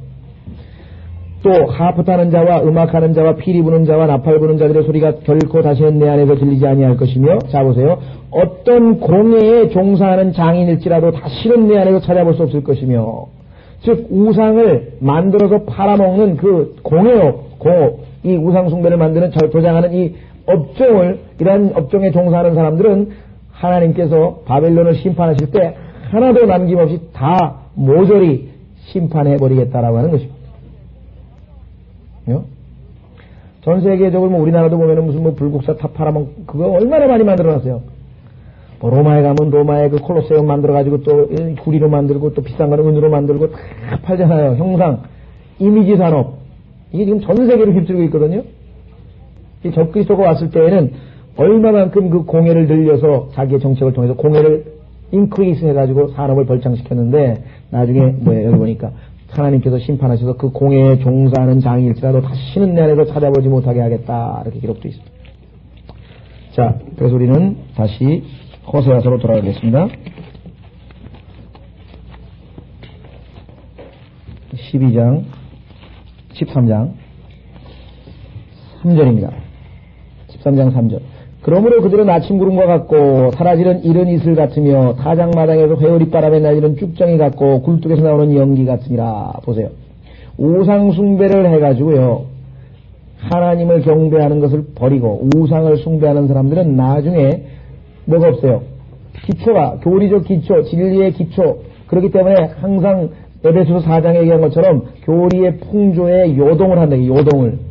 또 하프 타는 자와 음악하는 자와 피리 부는 자와 나팔 부는 자들의 소리가 결코 다시는 내 안에서 들리지 아니할 것이며, 자 보세요. 어떤 공예에 종사하는 장인일지라도 다시는 내 안에서 찾아볼 수 없을 것이며, 즉 우상을 만들어서 팔아먹는 그 공예업, 이 우상 숭배를 만드는 조장하는 이 업종을, 이러한 업종에 종사하는 사람들은 하나님께서 바벨론을 심판하실 때 하나도 남김없이 다 모조리 심판해버리겠다라고 하는 것입니다. 전 세계적으로 우리나라도 보면은 무슨 불국사 탑 팔아먹, 그거 얼마나 많이 만들어놨어요. 로마에 가면 로마의 콜로세움 만들어가지고 또 구리로 만들고 또 비싼 거는 은으로 만들고 다 팔잖아요. 형상, 이미지 산업. 이게 지금 전 세계를 휩쓸고 있거든요. 이 적그리스도가 왔을 때에는 얼마만큼 그 공예를 늘려서 자기의 정책을 통해서 공예를 인크리스 해가지고 산업을 벌창시켰는데, 나중에 여기 보니까 하나님께서 심판하셔서 그 공예에 종사하는 장일지라도 다시는 내 안에서 찾아보지 못하게 하겠다, 이렇게 기록되어 있습니다. 자, 그래서 우리는 다시 호세아서로 돌아가겠습니다. 12장 13장 3절입니다. 13장 3절. 그러므로 그들은 아침 구름과 같고 사라지는 이른 이슬 같으며 타작마당에서 회오리 바람에 날리는 쭉정이 같고 굴뚝에서 나오는 연기 같으니라. 보세요. 우상 숭배를 해가지고요, 하나님을 경배하는 것을 버리고 우상을 숭배하는 사람들은 나중에 뭐가 없어요. 기초가, 교리적 기초, 진리의 기초. 그렇기 때문에 항상 에베소서 4장에 얘기한 것처럼 교리의 풍조에 요동을 한다. 요동을.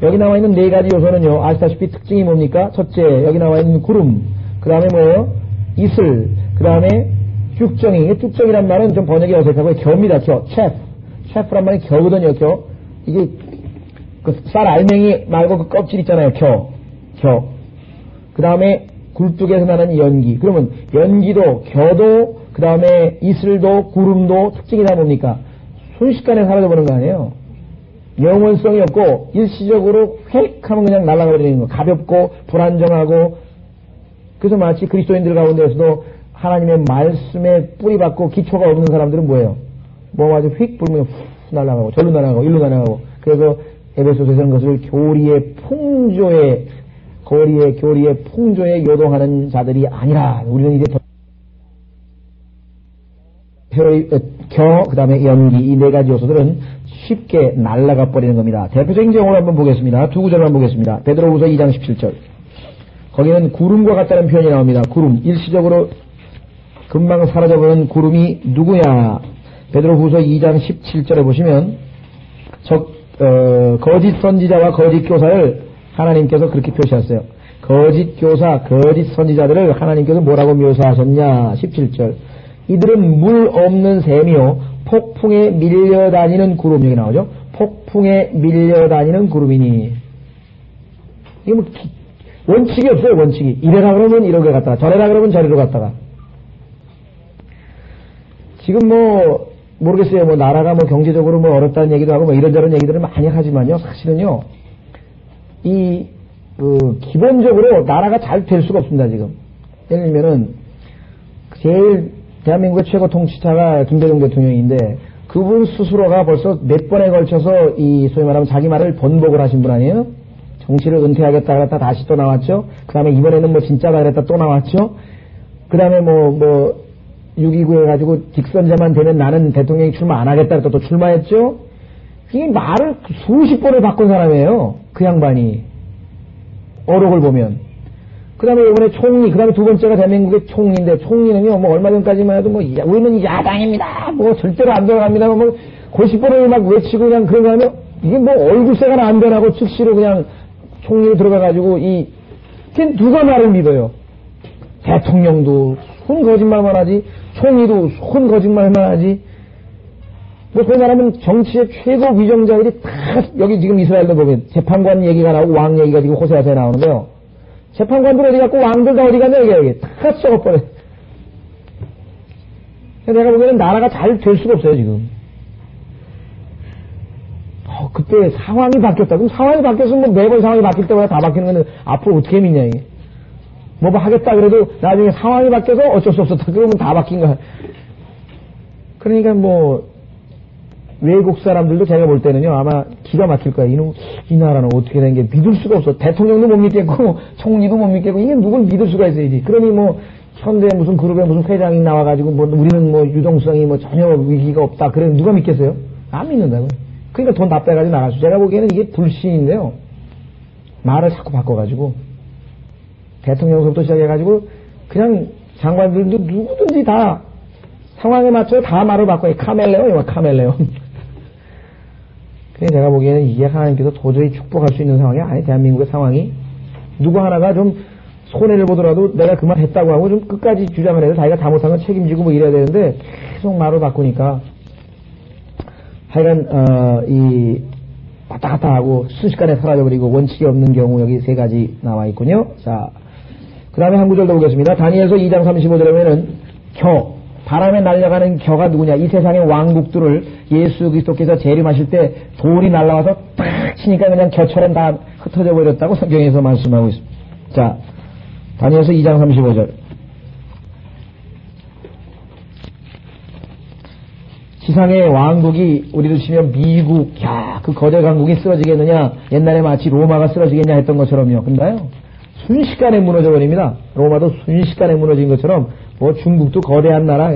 여기 나와 있는 네 가지 요소는요, 아시다시피 특징이 뭡니까? 첫째, 여기 나와 있는 구름. 그 다음에 뭐예요? 이슬. 그 다음에 쭉정이. 쭉정이란 말은 좀 번역이 어색하고 겨입니다. 겨. 셰프란 말이 겨거든요. 겨. 이게 그 쌀 알맹이 말고 그 껍질 있잖아요. 겨. 그 다음에 굴뚝에서 나는 연기. 그러면 연기도, 겨도, 그 다음에 이슬도, 구름도 특징이 다 뭡니까? 순식간에 사라져버리는 거 아니에요? 영원성이 없고, 일시적으로 휙 하면 그냥 날아가버리는 거. 가볍고, 불안정하고, 그래서 마치 그리스도인들 가운데서도 하나님의 말씀에 뿌리박고 기초가 없는 사람들은 뭐예요? 뭐 아주 휙 불면 훅 날아가고, 절로 날아가고, 일로 날아가고. 그래서 에베소서에서는 것을 교리의 풍조에 요동하는 자들이 아니라, 우리는 이제 그 다음에 연기, 이 네 가지 요소들은 쉽게 날아가 버리는 겁니다. 대표적인 경우를 한번 보겠습니다. 두 구절만 보겠습니다. 베드로후서 2장 17절. 거기는 구름과 같다는 표현이 나옵니다. 구름, 일시적으로 금방 사라져버리는 구름이 누구냐? 베드로후서 2장 17절에 보시면 거짓 선지자와 거짓 교사를 하나님께서 그렇게 표시하셨어요. 거짓 교사, 거짓 선지자들을 하나님께서 뭐라고 묘사하셨냐? 17절. 이들은 물 없는 샘이요 폭풍에 밀려다니는 구름. 여기 나오죠. 폭풍에 밀려다니는 구름이니. 이게 뭐 원칙이 없어요. 원칙이. 이래라 그러면 이렇게 갔다가, 저래라 그러면 저리로 갔다가. 지금 뭐 모르겠어요. 뭐 나라가 뭐 경제적으로 뭐 어렵다는 얘기도 하고 뭐 이런저런 얘기들을 많이 하지만요. 사실은요. 기본적으로 나라가 잘 될 수가 없습니다. 지금. 예를 들면은 제일 대한민국의 최고 통치자가 김대중 대통령인데 그분 스스로가 벌써 몇 번에 걸쳐서 소위 말하면 자기 말을 번복을 하신 분 아니에요? 정치를 은퇴하겠다 그랬다 다시 또 나왔죠. 그 다음에 이번에는 뭐 진짜다 그랬다 또 나왔죠. 그 다음에 6.29 해가지고 딕선제만 되면 나는 대통령이 출마 안 하겠다 그랬다 또 출마했죠. 이 말을 수십 번을 바꾼 사람이에요. 그 양반이. 어록을 보면. 그 다음에 이번에 총리, 그 다음에 두 번째가 대한민국의 총리인데, 총리는요, 뭐, 얼마 전까지만 해도 뭐, 우리는 야당입니다! 뭐, 절대로 안 들어갑니다! 뭐, 고시번을 막 외치고 그냥 그런 사람이, 이게 뭐, 얼굴색은 안 변하고 즉시로 그냥 총리로 들어가가지고, 그게 누가 말을 믿어요? 대통령도 손 거짓말만 하지, 총리도 손 거짓말만 하지, 뭐, 소위 말하면 정치의 최고 위정자들이 다, 여기 지금 이스라엘도 보면 재판관 얘기가 나오고 왕 얘기가 지금 호세아서에 나오는데요. 재판관들 어디 갔고 왕들 다 어디 갔냐 여기 다 썩어버려. 내가 보기에는 나라가 잘 될 수가 없어요 지금. 그때 상황이 바뀌었다. 그럼 상황이 바뀌었으면 뭐 매번 상황이 바뀔 때마다 다 바뀌는 건데 앞으로 어떻게 믿냐 이게. 뭐 하겠다 그래도 나중에 상황이 바뀌어서 어쩔 수 없었다. 그러면 다 바뀐 거야. 그러니까 뭐 외국 사람들도 제가 볼 때는요, 아마 기가 막힐 거야. 이 나라는 어떻게 된 게 믿을 수가 없어. 대통령도 못 믿겠고, 총리도 못 믿겠고, 이게 누굴 믿을 수가 있어야지. 그러니 뭐, 현대 무슨 그룹에 무슨 회장이 나와가지고, 뭐, 우리는 뭐, 유동성이 뭐, 전혀 위기가 없다. 그래, 누가 믿겠어요? 안 믿는다고요. 그러니까 돈 다 빼가지고 나가죠. 제가 보기에는 이게 불신인데요. 말을 자꾸 바꿔가지고, 대통령서부터 시작해가지고, 그냥 장관들도 누구든지 다, 상황에 맞춰 다 말을 바꿔요. 카멜레온. 그래서 제가 보기에는 이게 하나님께서 도저히 축복할 수 있는 상황이 아니, 대한민국의 상황이. 누구 하나가 좀 손해를 보더라도 내가 그 말 했다고 하고 좀 끝까지 주장을 해서 자기가 잘못한 건 책임지고 뭐 이래야 되는데 계속 말을 바꾸니까 하여간, 왔다 갔다 하고 순식간에 사라져버리고 원칙이 없는 경우 여기 세 가지 나와 있군요. 자, 그 다음에 한 구절 더 보겠습니다. 다니엘서 2장 35절에 보면은 바람에 날려가는 겨가 누구냐? 이 세상의 왕국들을 예수 그리스도께서 재림하실 때 돌이 날라와서 딱 치니까 그냥 겨처럼 다 흩어져 버렸다고 성경에서 말씀하고 있습니다. 자, 다니엘서 2장 35절. 지상의 왕국이 우리를 치면 미국, 그 거대 강국이 쓰러지겠느냐? 옛날에 마치 로마가 쓰러지겠냐 했던 것처럼요. 근데요, 순식간에 무너져 버립니다. 로마도 순식간에 무너진 것처럼 뭐 중국도 거대한 나라,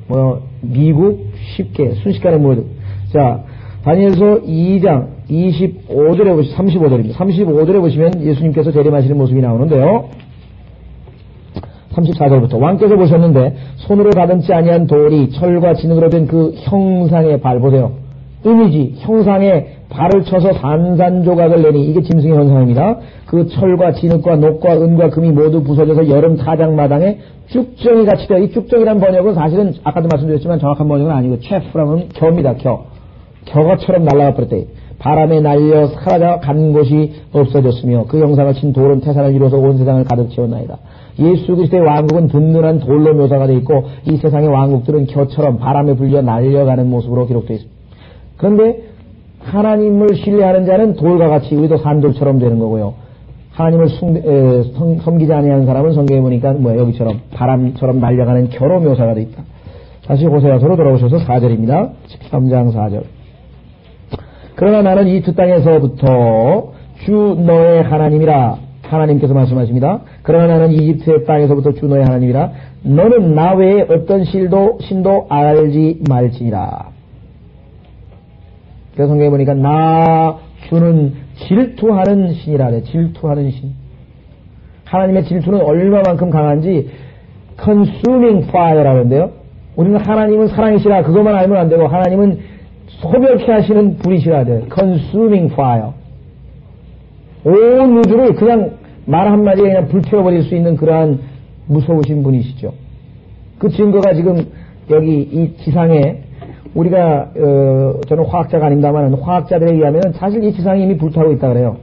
뭐 미국 쉽게 순식간에 무너져. 자, 다니엘서 2장 25절에 35절입니다. 35절에 보시면 예수님께서 재림하시는 모습이 나오는데요. 34절부터 왕께서 보셨는데 손으로 다듬지 아니한 돌이 철과 진흙으로 된 그 형상의 발 보세요. 이미지 형상의 발을 쳐서 산산조각을 내니 이게 짐승의 현상입니다. 그 철과 진흙과 녹과 은과 금이 모두 부서져서 여름 타작마당에 쭉정이 같이 되어. 이 쭉정이란 번역은 사실은 아까도 말씀드렸지만 정확한 번역은 아니고 체프라면 겨입니다. 겨거처럼 날아가 버렸대. 바람에 날려 사라져 간 곳이 없어졌으며 그 형상을 친 돌은 태산을 이루어서 온 세상을 가득 채웠나이다. 예수 그리스도의 왕국은 든든한 돌로 묘사가 되어 있고 이 세상의 왕국들은 겨처럼 바람에 불려 날려가는 모습으로 기록되어 있습니다. 그런데 하나님을 신뢰하는 자는 돌과 같이 우리도 산돌처럼 되는 거고요. 하나님을 섬기지 아니하는 사람은 성경에 보니까 여기처럼 바람처럼 날려가는 겨로 묘사가 되어 있다. 다시 호세아서로 돌아오셔서 4절입니다. 13장 4절. 그러나 나는 이집트 땅에서부터 주 너의 하나님이라. 하나님께서 말씀하십니다. 그러나 나는 이집트의 땅에서부터 주 너의 하나님이라. 너는 나 외에 어떤 신도 알지 말지니라. 그래서 성경에 보니까 나 주는 질투하는 신이라 그래. 질투하는 신. 하나님의 질투는 얼마만큼 강한지 consuming fire라고 하는데요. 우리는 하나님은 사랑이시라 그것만 알면 안 되고 하나님은 소멸케 하시는 불이시라 돼. consuming fire. 온 우주를 그냥 말 한마디에 그냥 불태워버릴 수 있는 그러한 무서우신 분이시죠. 그 증거가 지금 여기 이 지상에 우리가 저는 화학자가 아닙니다만 화학자들에 의하면 사실 이 지상이 이미 불타고 있다 그래요.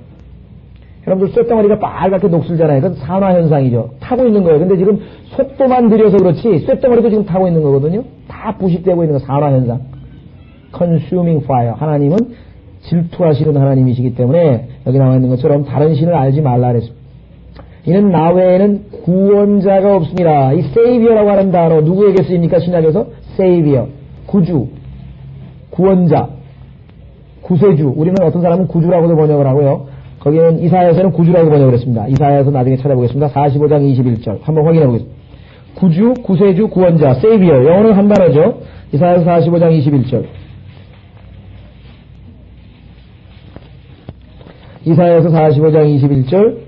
여러분들 쇳덩어리가 빨갛게 녹슬잖아요. 그건 산화현상이죠. 타고 있는 거예요. 근데 지금 속도만 들여서 그렇지 쇳덩어리도 지금 타고 있는 거거든요. 다 부식되고 있는 거 산화현상. consuming fire. 하나님은 질투하시는 하나님이시기 때문에 여기 나와 있는 것처럼 다른 신을 알지 말라 그랬습니다. 이는 나 외에는 구원자가 없습니다. 이 savior라고 하는 단어 누구에게 쓰입니까? 신약에서 savior. 구주, 구원자, 구세주. 우리는 어떤 사람은 구주라고도 번역을 하고요. 거기는 이사야에서는 구주라고 번역을 했습니다. 이사야에서 나중에 찾아보겠습니다. 45장 21절. 한번 확인해 보겠습니다. 구주, 구세주, 구원자, 세이비어. 영어는 한 단어죠. 이사야서 45장 21절. 이사야서 45장 21절.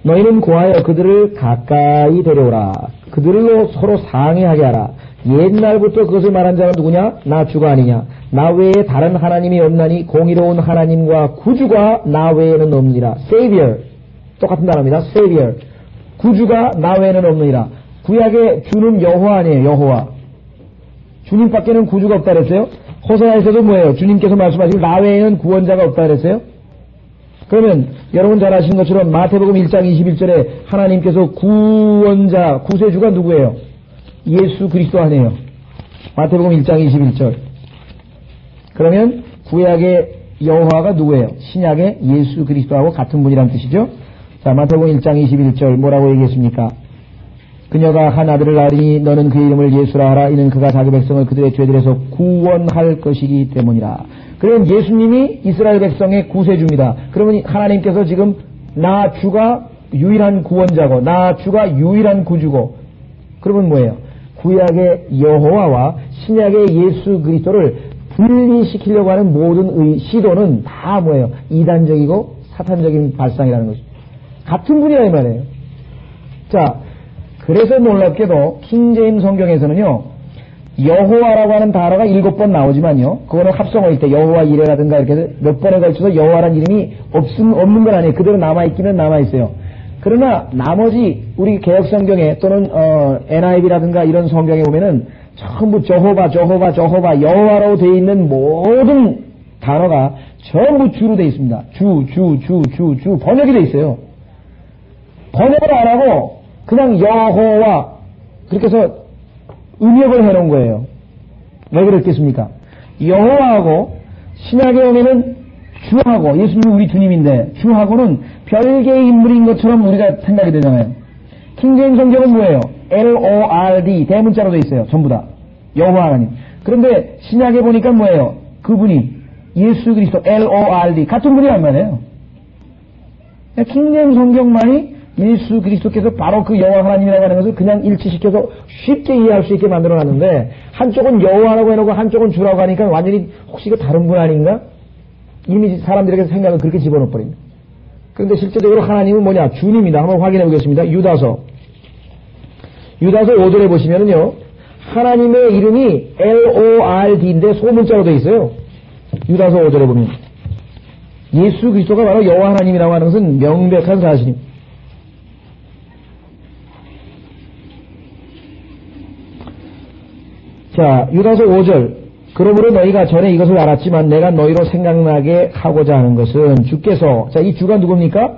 너희는 고하여 그들을 가까이 데려오라. 그들로 서로 상의하게 하라. 옛날부터 그것을 말한 자는 누구냐? 나 주가 아니냐? 나 외에 다른 하나님이 없나니 공의로운 하나님과 구주가 나 외에는 없느니라. Savior. 똑같은 단어입니다. Savior. 구주가 나 외에는 없느니라. 구약의 주는 여호와 아니에요. 여호와. 주님밖에는 구주가 없다 그랬어요. 호세아에서도 뭐예요? 주님께서 말씀하시고 나 외에는 구원자가 없다 그랬어요. 그러면 여러분 잘 아시는 것처럼 마태복음 1장 21절에 하나님께서 구원자, 구세주가 누구예요? 예수 그리스도 아니에요. 마태복음 1장 21절. 그러면 구약의 여호와가 누구예요? 신약의 예수 그리스도하고 같은 분이란 뜻이죠. 자, 마태복음 1장 21절 뭐라고 얘기했습니까? 그녀가 한 아들을 낳으니 너는 그 이름을 예수라 하라. 이는 그가 자기 백성을 그들의 죄들에서 구원할 것이기 때문이라. 그러면 예수님이 이스라엘 백성의 구세주입니다. 그러면 하나님께서 지금 나 주가 유일한 구원자고 나 주가 유일한 구주고 그러면 뭐예요? 구약의 여호와와 신약의 예수 그리스도를 분리시키려고 하는 모든 시도는 다 뭐예요? 이단적이고 사탄적인 발상이라는 것이죠. 같은 분이라 이 말이에요. 자, 그래서 놀랍게도 킹제임 성경에서는요. 여호와라고 하는 단어가 7번 나오지만요. 그거는 합성어일 때 여호와 이레라든가 이렇게 해서 몇 번에 걸쳐서 여호와라는 이름이 없는 건 아니에요. 그대로 남아있기는 남아있어요. 그러나 나머지 우리 개혁 성경에 또는 NIV라든가 이런 성경에 보면은 전부 저호바 여호와로 되어 있는 모든 단어가 전부 주로 되어 있습니다. 주 번역이 되어 있어요. 번역을 안 하고 그냥 여호와 그렇게 해서 음역을 해놓은 거예요. 왜 그랬겠습니까? 여호와하고 신약에 오면은 주하고 예수님이 우리 주님인데 주하고는 별개의 인물인 것처럼 우리가 생각이 되잖아요. 킹제임 성경은 뭐예요? LORD 대문자로 되어 있어요. 전부 다 여호와 하나님. 그런데 신약에 보니까 뭐예요? 그분이 예수 그리스도 LORD 같은 분이란 말이에요. 킹제임 성경만이 예수 그리스도께서 바로 그 여호와 하나님이라고 하는 것을 그냥 일치시켜서 쉽게 이해할 수 있게 만들어놨는데 한쪽은 여호와라고 해놓고 한쪽은 주라고 하니까 완전히 혹시 이거 다른 분 아닌가? 이미 사람들에게 생각을 그렇게 집어넣어버립니다. 그런데 실제적으로 하나님은 뭐냐? 주님이다. 한번 확인해 보겠습니다. 유다서 5절에 보시면은요. 하나님의 이름이 LORD인데 소문자로 되어 있어요. 유다서 5절에 보면 예수 그리스도가 바로 여호와 하나님이라고 하는 것은 명백한 사실입니다. 자, 유다서 5절 그러므로 너희가 전에 이것을 알았지만 내가 너희로 생각나게 하고자 하는 것은 주께서, 자, 이 주가 누굽니까?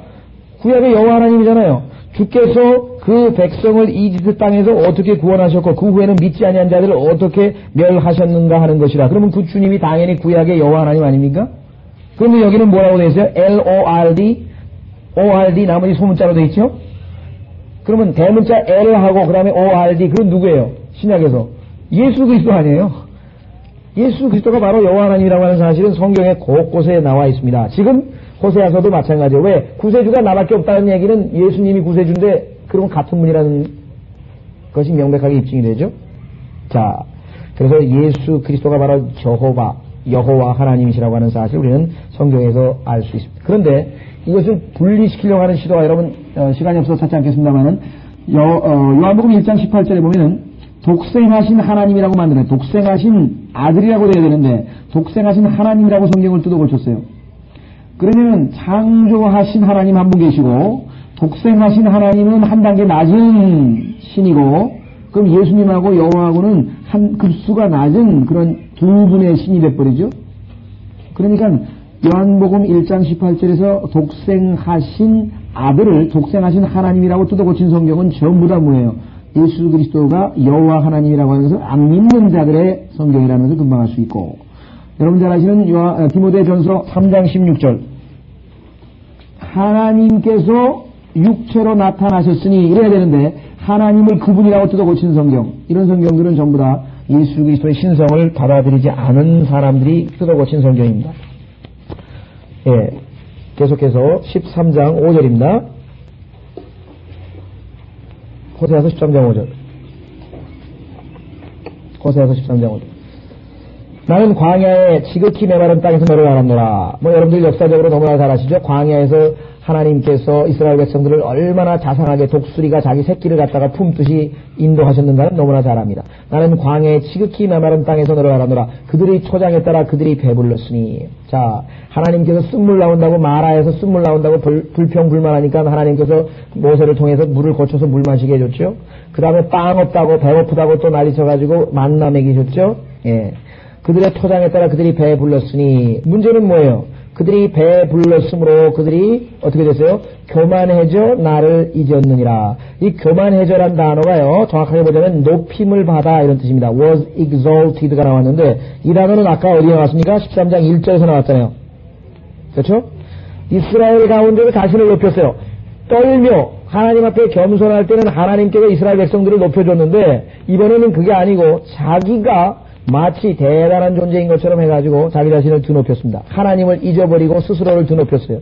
구약의 여호와 하나님이잖아요. 주께서 그 백성을 이집트 땅에서 어떻게 구원하셨고 그 후에는 믿지 아니한 자들을 어떻게 멸하셨는가 하는 것이라. 그러면 그 주님이 당연히 구약의 여호와 하나님 아닙니까? 그러면 여기는 뭐라고 되어 있어요? L-O-R-D, O-R-D 나머지 소문자로 되어 있죠? 그러면 대문자 L하고 그 다음에 O-R-D, 그건 누구예요? 신약에서 예수 그리스도 아니에요? 예수 그리스도가 바로 여호와 하나님이라고 하는 사실은 성경에 곳곳에 나와 있습니다. 지금 호세아서도 마찬가지예요. 왜? 구세주가 나밖에 없다는 얘기는 예수님이 구세주인데 그러면 같은 분이라는 것이 명백하게 입증이 되죠. 자, 그래서 예수 그리스도가 바로 여호와 하나님이시라고 하는 사실을 우리는 성경에서 알 수 있습니다. 그런데 이것을 분리시키려고 하는 시도가 여러분 시간이 없어서 찾지 않겠습니다만은 요한복음 1장 18절에 보면은 독생하신 하나님이라고 만드네. 독생하신 아들이라고 돼야 되는데 독생하신 하나님이라고 성경을 뜯어 고쳤어요. 그러면 창조하신 하나님 한 분 계시고 독생하신 하나님은 한 단계 낮은 신이고 그럼 예수님하고 여호와하고는 한 급수가 낮은 그런 두 분의 신이 돼버리죠. 그러니까 요한복음 1장 18절에서 독생하신 아들을 독생하신 하나님이라고 뜯어 고친 성경은 전부 다 뭐예요? 예수 그리스도가 여호와 하나님이라고 하는 것을 안 믿는 자들의 성경이라는 것을 금방 알 수 있고, 여러분 잘 아시는 디모데전서 3장 16절 하나님께서 육체로 나타나셨으니 이래야 되는데 하나님을 그분이라고 뜯어 고친 성경, 이런 성경들은 전부 다 예수 그리스도의 신성을 받아들이지 않은 사람들이 뜯어 고친 성경입니다. 예, 계속해서 13장 5절입니다. 호세아서 13장 5절. 호세아서 13장 5절. 나는 광야에 지극히 메마른 땅에서 너를 알았노라. 여러분들 역사적으로 너무나 잘 아시죠? 광야에서 하나님께서 이스라엘 백성들을 얼마나 자상하게 독수리가 자기 새끼를 갖다가 품듯이 인도하셨는가는 너무나 잘 압니다. 나는 광야에 지극히 메마른 땅에서 너를 알았노라. 그들의 초장에 따라 그들이 배불렀으니. 자, 하나님께서 쓴물 나온다고 마라에서 쓴물 나온다고 불평불만하니까 하나님께서 모세를 통해서 물을 거쳐서 물 마시게 해줬죠. 그 다음에 빵 없다고 배고프다고 또 난리쳐가지고 만나 먹이셨죠. 예. 그들의 토장에 따라 그들이 배불렀으니. 문제는 뭐예요? 그들이 배불렀으므로 그들이 어떻게 됐어요? 교만해져 나를 잊었느니라. 이 교만해져란 단어가요, 정확하게 보자면 높임을 받아 이런 뜻입니다. was exalted가 나왔는데 이 단어는 아까 어디에 나왔습니까? 13장 1절에서 나왔잖아요. 그렇죠? 이스라엘 가운데서 자신을 높였어요. 떨며 하나님 앞에 겸손할 때는 하나님께서 이스라엘 백성들을 높여줬는데 이번에는 그게 아니고 자기가 마치 대단한 존재인 것처럼 해가지고 자기 자신을 드높였습니다. 하나님을 잊어버리고 스스로를 드높였어요.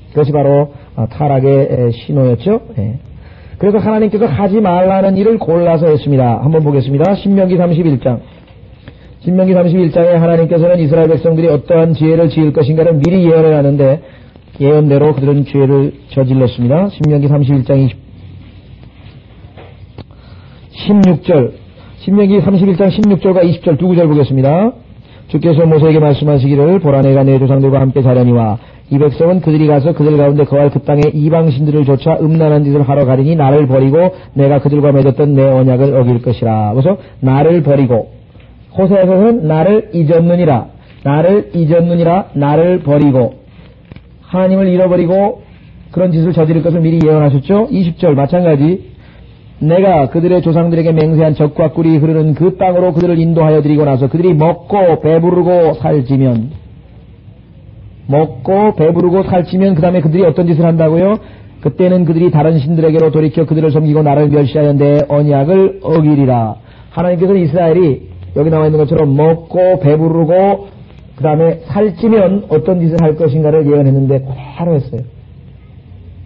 그것이 바로 타락의 신호였죠. 예. 그래서 하나님께서 하지 말라는 일을 골라서 했습니다. 한번 보겠습니다. 신명기 31장. 신명기 31장에 하나님께서는 이스라엘 백성들이 어떠한 죄를 지을 것인가를 미리 예언을 하는데 예언대로 그들은 죄를 저질렀습니다. 신명기 31장 16절. 신명기 31장 16절과 20절 두 구절 보겠습니다. 주께서 모세에게 말씀하시기를 보라 내가 내 조상들과 함께 자려니와 이 백성은 그들이 가서 그들 가운데 거할 그 땅에 이방신들을 좇아 음란한 짓을 하러 가리니 나를 버리고 내가 그들과 맺었던 내 언약을 어길 것이라. 그래서 나를 버리고 호세아서는 나를 잊었느니라. 나를 잊었느니라. 나를 버리고 하나님을 잃어버리고 그런 짓을 저지를 것을 미리 예언하셨죠. 20절 마찬가지. 내가 그들의 조상들에게 맹세한 젖과 꿀이 흐르는 그 땅으로 그들을 인도하여 드리고 나서 그들이 먹고 배부르고 살찌면 그 다음에 그들이 어떤 짓을 한다고요? 그때는 그들이 다른 신들에게로 돌이켜 그들을 섬기고 나를 멸시하여 내 언약을 어기리라. 하나님께서는 이스라엘이 여기 나와 있는 것처럼 먹고 배부르고 그 다음에 살찌면 어떤 짓을 할 것인가를 예언했는데 그대로 했어요.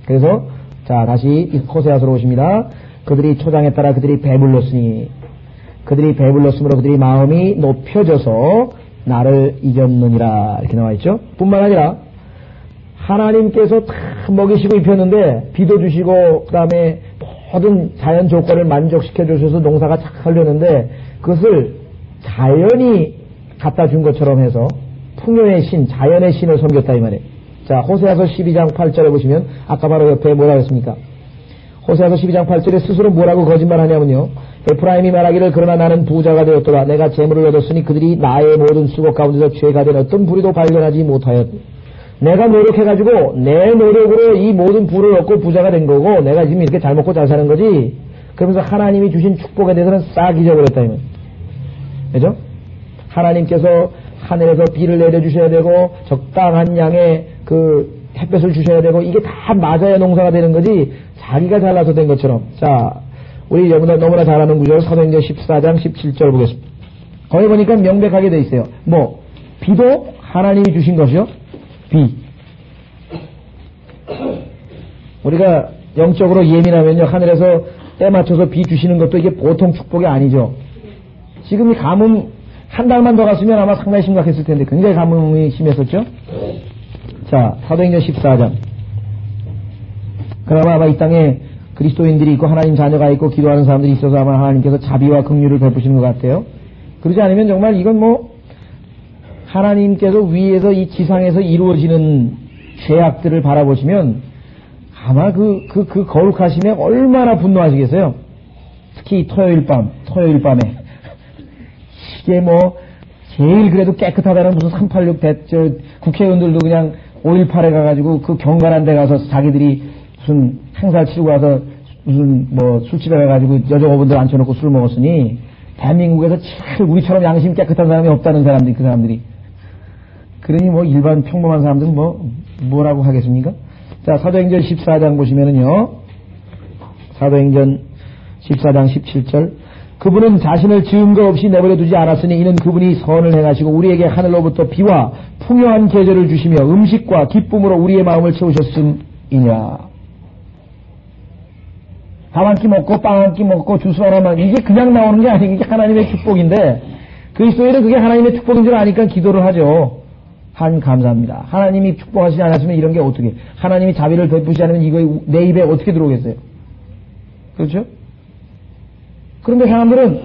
그래서 자 다시 호세아서로 오십니다. 그들이 초장에 따라 그들이 배불렀으니 그들이 배불렀으므로 그들이 마음이 높여져서 나를 잊었느니라 이렇게 나와 있죠. 뿐만 아니라 하나님께서 다 먹이시고 입혔는데 비도 주시고 그 다음에 모든 자연 조건을 만족시켜 주셔서 농사가 착 하려는데 그것을 자연이 갖다 준 것처럼 해서 풍요의 신, 자연의 신을 섬겼다 이 말이에요. 자 호세아서 12장 8절에 보시면 아까 바로 옆에 뭐라 했습니까? 호세아서 12장 8절에 스스로 뭐라고 거짓말하냐면요. 에프라임이 말하기를 그러나 나는 부자가 되었도다. 내가 재물을 얻었으니 그들이 나의 모든 수고 가운데서 죄가 된 어떤 불의도 발견하지 못하였다. 내가 노력해가지고 내 노력으로 이 모든 부를 얻고 부자가 된 거고 내가 지금 이렇게 잘 먹고 잘 사는 거지. 그러면서 하나님이 주신 축복에 대해서는 싹 잊어버렸다. 이면. 그죠? 하나님께서 하늘에서 비를 내려주셔야 되고 적당한 양의 그 햇볕을 주셔야 되고 이게 다 맞아야 농사가 되는 거지 자기가 잘나서 된 것처럼. 자, 우리 너무나 잘 아는 구절 사도행전 14장 17절 보겠습니다. 거기 보니까 명백하게 돼 있어요. 뭐 비도 하나님이 주신 것이요. 비. 우리가 영적으로 예민하면요 하늘에서 때 맞춰서 비 주시는 것도 이게 보통 축복이 아니죠. 지금 이 가뭄 한 달만 더 갔으면 아마 상당히 심각했을 텐데 굉장히 가뭄이 심했었죠. 자, 사도행전 14장. 그나마 아마 이 땅에 그리스도인들이 있고 하나님 자녀가 있고 기도하는 사람들이 있어서 아마 하나님께서 자비와 긍휼을 베푸시는 것 같아요. 그러지 않으면 정말 이건 뭐 하나님께서 위에서 이 지상에서 이루어지는 죄악들을 바라보시면 아마 그 거룩하심에 얼마나 분노하시겠어요. 특히 토요일 밤에 이게 뭐 제일 그래도 깨끗하다는 무슨 386 국회의원들도 그냥 5.18에 가가지고 그 경관한 데 가서 자기들이 무슨 행사를 치르고 와서 무슨 뭐 술집에 가가지고 여종업원들 앉혀놓고 술 먹었으니 대한민국에서 제일 우리처럼 양심 깨끗한 사람이 없다는 사람들이 그 사람들이. 그러니 뭐 일반 평범한 사람들은 뭐라고 하겠습니까? 자, 사도행전 14장 보시면은요. 사도행전 14장 17절. 그분은 자신을 증거 없이 내버려 두지 않았으니 이는 그분이 선을 행하시고 우리에게 하늘로부터 비와 풍요한 계절을 주시며 음식과 기쁨으로 우리의 마음을 채우셨음이냐. 밥 한 끼 먹고 빵 한 끼 먹고 주스 하나만 이게 그냥 나오는 게 아니고 이게 하나님의 축복인데 그리스도인은 그게 하나님의 축복인 줄 아니까 기도를 하죠. 감사합니다. 하나님이 축복하시지 않았으면 이런 게 어떻게 하나님이 자비를 베푸시지 않으면 이거 내 입에 어떻게 들어오겠어요. 그렇죠? 그런데 사람들은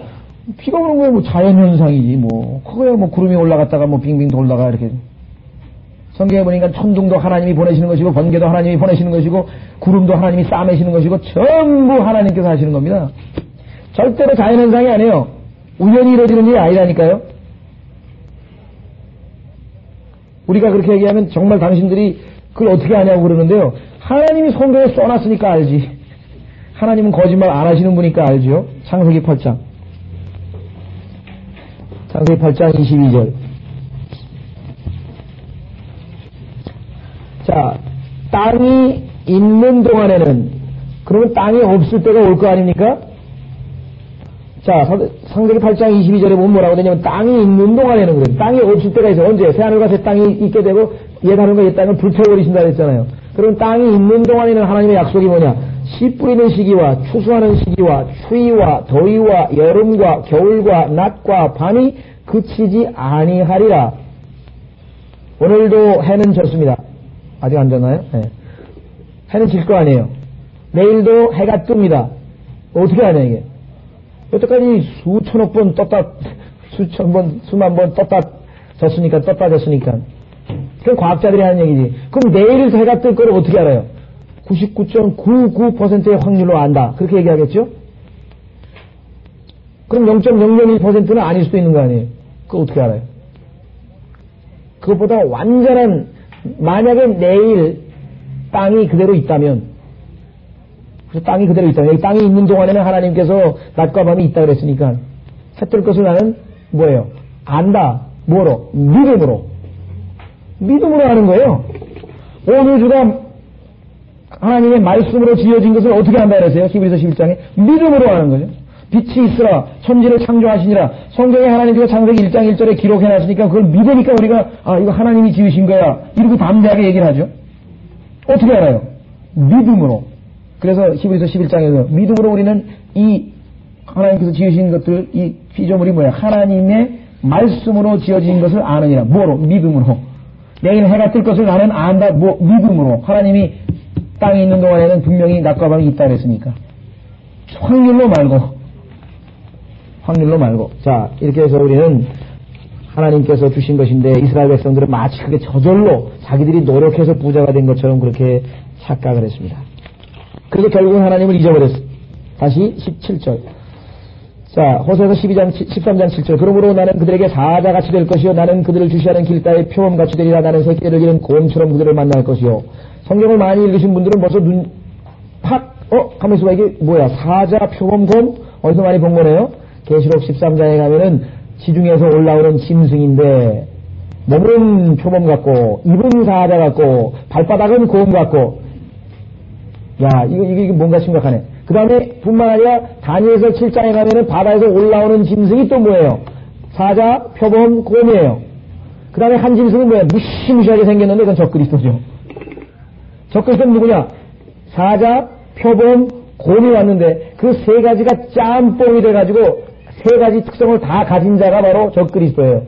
비가 오는 거야 뭐 자연현상이지 뭐 그거야 뭐 구름이 올라갔다가 뭐 빙빙 돌다가 이렇게 성경에 보니까 천둥도 하나님이 보내시는 것이고 번개도 하나님이 보내시는 것이고 구름도 하나님이 싸매시는 것이고 전부 하나님께서 하시는 겁니다. 절대로 자연현상이 아니에요. 우연히 이루어지는 일이 아니라니까요. 우리가 그렇게 얘기하면 정말 당신들이 그걸 어떻게 아냐고 그러는데요. 하나님이 성경에 써놨으니까 알지. 하나님은 거짓말 안 하시는 분이니까 알죠. 창세기 8장. 창세기 8장 22절. 자, 땅이 있는 동안에는 그러면 땅이 없을 때가 올 거 아닙니까? 자, 창세기 8장 22절에 보면 뭐라고 되냐면 땅이 있는 동안에는 그래요. 땅이 없을 때가 있어요. 언제? 새하늘과 새 땅이 있게 되고 옛 하늘과 옛 땅을 불태워버리신다 그랬잖아요. 그럼 땅이 있는 동안에는 하나님의 약속이 뭐냐? 씨 뿌리는 시기와 추수하는 시기와 추위와 더위와 여름과 겨울과 낮과 밤이 그치지 아니하리라. 오늘도 해는 졌습니다. 아직 안 졌나요? 네. 해는 질 거 아니에요. 내일도 해가 뜹니다. 어떻게 하냐 이게. 여태까지 수천억 번 떴다, 수만 번 떴다 졌으니까. 그건 과학자들이 하는 얘기지. 그럼 내일 해가 뜰 거를 어떻게 알아요? 99.99%의 확률로 안다. 그렇게 얘기하겠죠? 그럼 0.001%는 아닐 수도 있는 거 아니에요? 그거 어떻게 알아요? 그것보다 완전한, 만약에 내일 땅이 그대로 있다면, 그래서 땅이 그대로 있다면, 여기 땅이 있는 동안에는 하나님께서 낮과 밤이 있다 그랬으니까, 해 뜰 것을 나는 뭐예요? 안다. 뭐로? 믿음으로. 믿음으로 하는 거예요. 온 우주가 하나님의 말씀으로 지어진 것을 어떻게 한다 그랬어요? 히브리서 11장에. 믿음으로 하는 거죠. 빛이 있으라 천지를 창조하시니라. 성경에 하나님께서 창세기 1장 1절에 기록해놨으니까 그걸 믿으니까 우리가 이거 하나님이 지으신 거야. 이렇게 담대하게 얘기를 하죠. 어떻게 알아요? 믿음으로. 그래서 히브리서 11장에서 믿음으로 우리는 이 하나님께서 지으신 것들, 이 피조물이 뭐야? 하나님의 말씀으로 지어진 것을 아느니라. 뭐로? 믿음으로. 내일 해가 뜰 것을 나는 안다. 믿음으로. 하나님이 땅에 있는 동안에는 분명히 낮과 밤이 있다 그랬으니까. 확률로 말고. 자, 이렇게 해서 우리는 하나님께서 주신 것인데 이스라엘 백성들은 마치 그게 저절로 자기들이 노력해서 부자가 된 것처럼 그렇게 착각을 했습니다. 그래서 결국은 하나님을 잊어버렸어. 다시 17절. 자, 호세아서 13장 7절. 그러므로 나는 그들에게 사자같이 될 것이요 나는 그들을 주시하는 길가의 표범같이 되리라. 나는 새끼를 기른 곰처럼 그들을 만날 것이요. 성경을 많이 읽으신 분들은 벌써 가만있어 봐. 이게 뭐야? 사자, 표범, 곰? 어디서 많이 본 거네요? 계시록 13장에 가면은 지중에서 올라오는 짐승인데 몸은 표범 같고 입은 사자 같고 발바닥은 곰 같고, 야, 이거 뭔가 심각하네. 그 다음에 뿐만 아니라 다니엘서 7장에 가면은 바다에서 올라오는 짐승이 또 뭐예요? 사자, 표범, 곰이에요. 그 다음에 한 짐승은 뭐예요? 무시무시하게 생겼는데 그건 적그리스도죠. 적그리스도는 누구냐? 사자, 표범, 곰이 왔는데 그 세 가지가 짬뽕이 돼가지고 세 가지 특성을 다 가진 자가 바로 적그리스도예요.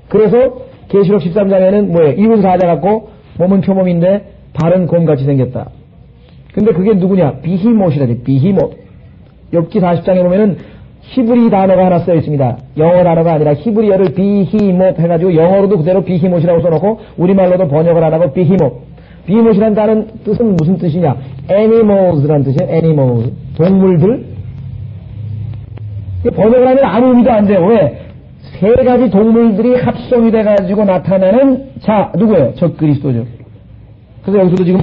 그래서 계시록 13장에는 뭐예요? 입은 사자 같고 몸은 표범인데 발은 곰같이 생겼다. 근데 그게 누구냐? 비히못이라 돼. 비히못. 욥기 40장에 보면은 히브리 단어가 하나 써 있습니다. 영어 단어가 아니라 히브리어를 비히못 해가지고 영어로도 그대로 비히못이라고 써놓고 우리말로도 번역을 안 하고 비히못. 비히못이라는 단어는 뜻은 무슨 뜻이냐? animals라는 뜻이에요. animals. 동물들. 번역을 하면 아무 의미도 안 돼요. 왜? 세 가지 동물들이 합성이 돼가지고 나타나는 자, 누구예요? 적그리스도죠. 그래서 여기서도 지금,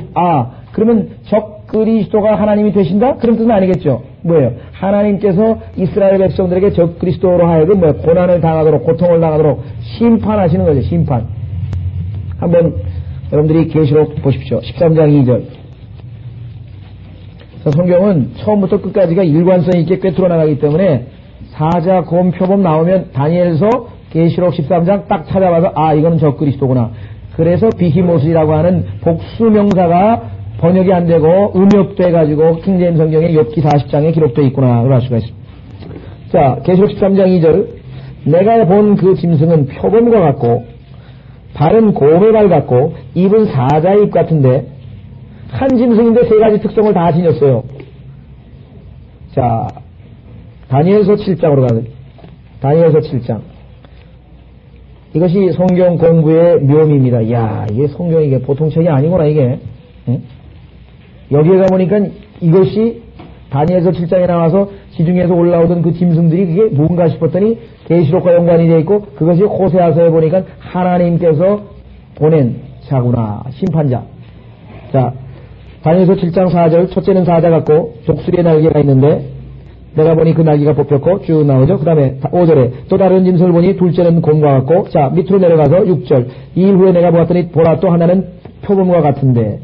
그러면 적그리스도가 하나님이 되신다? 그런 뜻은 아니겠죠. 뭐예요? 하나님께서 이스라엘 백성들에게 적그리스도로 하여금 고난을 당하도록, 고통을 당하도록 심판하시는 거죠. 심판. 한번 여러분들이 계시록 보십시오. 13장 2절. 성경은 처음부터 끝까지가 일관성 있게 꿰뚫어 나가기 때문에 사자, 곰, 표범 나오면 다니엘서 계시록 13장 딱 찾아봐서 이거는 적그리스도구나. 그래서 비히모스라고 하는 복수명사가 번역이 안 되고 음역돼가지고 킹제임 성경의 욥기 40장에 기록되어 있구나. 그럴 수가 있습니다. 자, 계시록 13장 2절. 내가 본 그 짐승은 표범과 같고 발은 곰의 발 같고 입은 사자의 입 같은데 한 짐승인데 세 가지 특성을 다 지녔어요. 자, 다니엘서 7장으로 가요. 다니엘서 7장. 이것이 성경 공부의 묘미입니다. 이게 성경이 이게 보통 책이 아니구나, 이게. 응? 여기에 가보니까 이것이 다니엘서 7장에 나와서 지중해에서 올라오던 그 짐승들이 그게 뭔가 싶었더니 계시록과 연관이 되어 있고 그것이 호세아서에 보니까 하나님께서 보낸 자구나. 심판자. 자, 다니엘서 7장 4절. 첫째는 사자 같고 독수리의 날개가 있는데 내가 보니 그 날개가 뽑혔고 쭉 나오죠. 그 다음에 5절에 또 다른 짐승을 보니 둘째는 곰과 같고, 자, 밑으로 내려가서 6절. 이 일 후에 내가 보았더니 보라 또 하나는 표범과 같은데.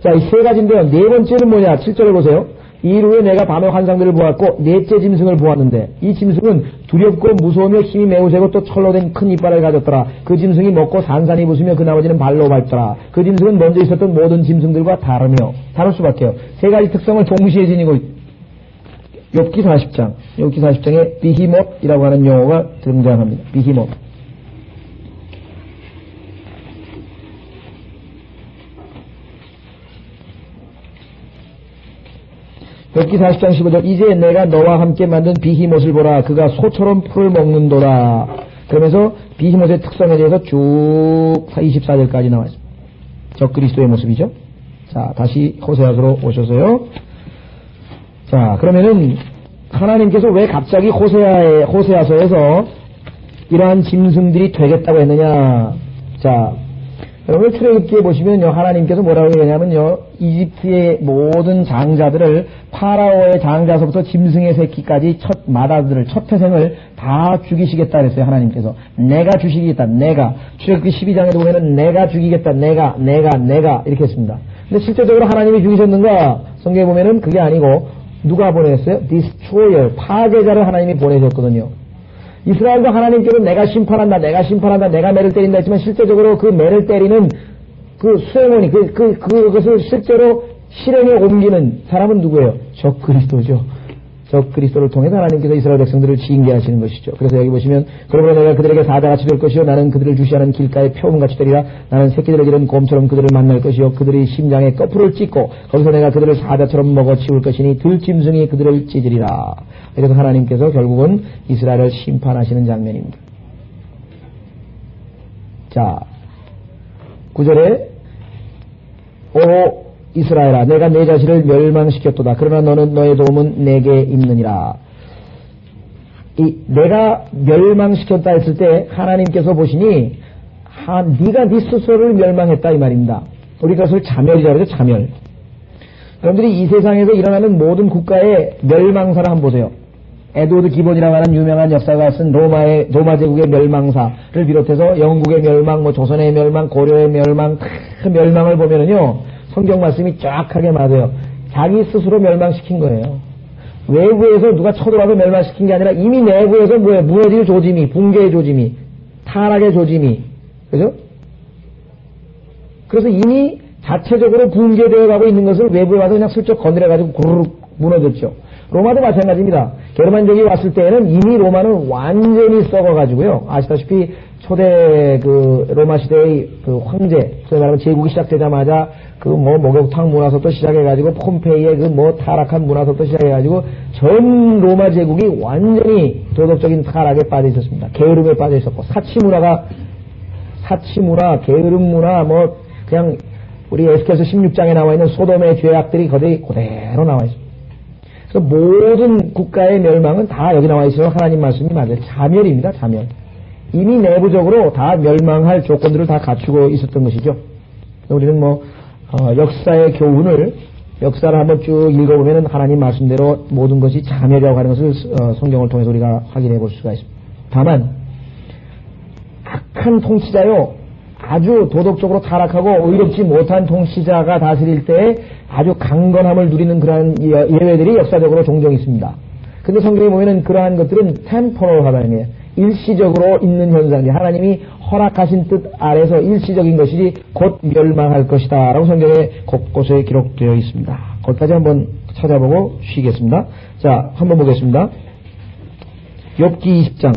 자, 이 세 가지인데요. 네 번째는 뭐냐? 7절을 보세요. 이 일 후에 내가 밤의 환상들을 보았고 넷째 짐승을 보았는데 이 짐승은 두렵고 무서우며 힘이 매우 세고 또 철로 된 큰 이빨을 가졌더라. 그 짐승이 먹고 산산이 부수며 그 나머지는 발로 밟더라. 그 짐승은 먼저 있었던 모든 짐승들과 다를 수밖에요. 세 가지 특성을 동시에 지니고 욥기 40장에 비히못이라고 하는 용어가 등장합니다. 비히못. 욥기 40장 15절. 이제 내가 너와 함께 만든 비히못을 보라. 그가 소처럼 풀을 먹는도다. 그러면서 비히못의 특성에 대해서 쭉 24절까지 나와 있습니다. 적그리스도의 모습이죠. 자, 다시 호세아서로 오셔서요. 자, 그러면은 하나님께서 왜 갑자기 호세아서에서 이러한 짐승들이 되겠다고 했느냐? 자, 여러분 출애굽기에 보시면요, 하나님께서 뭐라고 얘기하냐면요, 이집트의 모든 장자들을 파라오의 장자서부터 짐승의 새끼까지 첫 마다들을, 첫 태생을 다 죽이시겠다 그랬어요. 하나님께서 내가 주시겠다. 내가 출애굽기 12장에도 보면은 내가 죽이겠다. 내가 이렇게 했습니다. 근데 실제적으로 하나님이 죽이셨는가? 성경에 보면은 그게 아니고 누가 보내셨어요? Destroyer, 파괴자를 하나님이 보내셨거든요. 이스라엘도 하나님께서 내가 심판한다, 내가 매를 때린다 했지만 실제적으로 그 매를 때리는 그 수행원이, 그것을 실제로 실행에 옮기는 사람은 누구예요? 적그리스도죠. 적그리스도를 통해서 하나님께서 이스라엘 백성들을 징계하시는 것이죠. 그래서 여기 보시면 그러므로 내가 그들에게 사자같이 될 것이요 나는 그들을 주시하는 길가에 표범같이 되리라. 나는 새끼들을 기른 곰처럼 그들을 만날 것이요 그들의 심장에 거풀을 찢고 거기서 내가 그들을 사자처럼 먹어치울 것이니 들짐승이 그들을 찢으리라. 그래서 하나님께서 결국은 이스라엘을 심판하시는 장면입니다. 자, 9절에 이스라엘아, 내가 내 자신을 멸망시켰도다. 그러나 너는 너의 도움은 내게 있느니라. 내가 멸망시켰다 했을 때 하나님께서 보시니 네가 네 스스로를 멸망했다 이 말입니다. 우리 그것을 자멸이라고 하죠. 자멸. 여러분들이 이 세상에서 일어나는 모든 국가의 멸망사를 한번 보세요. 에드워드 기본이라고 하는 유명한 역사가 쓴 로마 제국의 멸망사를 비롯해서 영국의 멸망, 조선의 멸망, 고려의 멸망, 그 멸망을 보면은요, 성경 말씀이 정확하게 맞아요. 자기 스스로 멸망시킨 거예요. 외부에서 누가 쳐들어와서 멸망시킨 게 아니라 이미 내부에서 무너질 조짐이, 붕괴의 조짐이, 타락의 조짐이, 그죠? 그래서 이미 자체적으로 붕괴되어 가고 있는 것을 외부에 와서 그냥 슬쩍 건드려가지고 구르륵 무너졌죠. 로마도 마찬가지입니다. 게르만족이 왔을 때에는 이미 로마는 완전히 썩어가지고요. 아시다시피 초대 로마 시대의 황제, 소위 말하면 제국이 시작되자마자 목욕탕 문화서부터 시작해가지고 폼페이의 타락한 문화서부터 시작해가지고 전 로마 제국이 완전히 도덕적인 타락에 빠져 있었습니다. 게으름에 빠져 있었고 사치문화, 게으름문화, 그냥 우리 에스겔서 16장에 나와 있는 소돔의 죄악들이 거의 그대로 나와 있습니다. 그래서 모든 국가의 멸망은 다 여기 나와 있어요. 하나님 말씀이 맞아요. 자멸입니다. 자멸. 이미 내부적으로 다 멸망할 조건들을 다 갖추고 있었던 것이죠. 우리는 역사의 역사를 한번 쭉 읽어보면 하나님 말씀대로 모든 것이 자멸이라고 하는 것을 성경을 통해서 우리가 확인해 볼 수가 있습니다. 다만 악한 통치자요, 아주 도덕적으로 타락하고 의롭지 못한 통치자가 다스릴 때 아주 강건함을 누리는 그러한 예외들이 역사적으로 종종 있습니다. 근데 성경에 보면은 그러한 것들은 temporal하다는 거예요. 일시적으로 있는 현상이 하나님이 허락하신 뜻 아래서 일시적인 것이지 곧 멸망할 것이다 라고 성경에 곳곳에 기록되어 있습니다. 거기까지 한번 찾아보고 쉬겠습니다. 자, 한번 보겠습니다. 욥기 20장.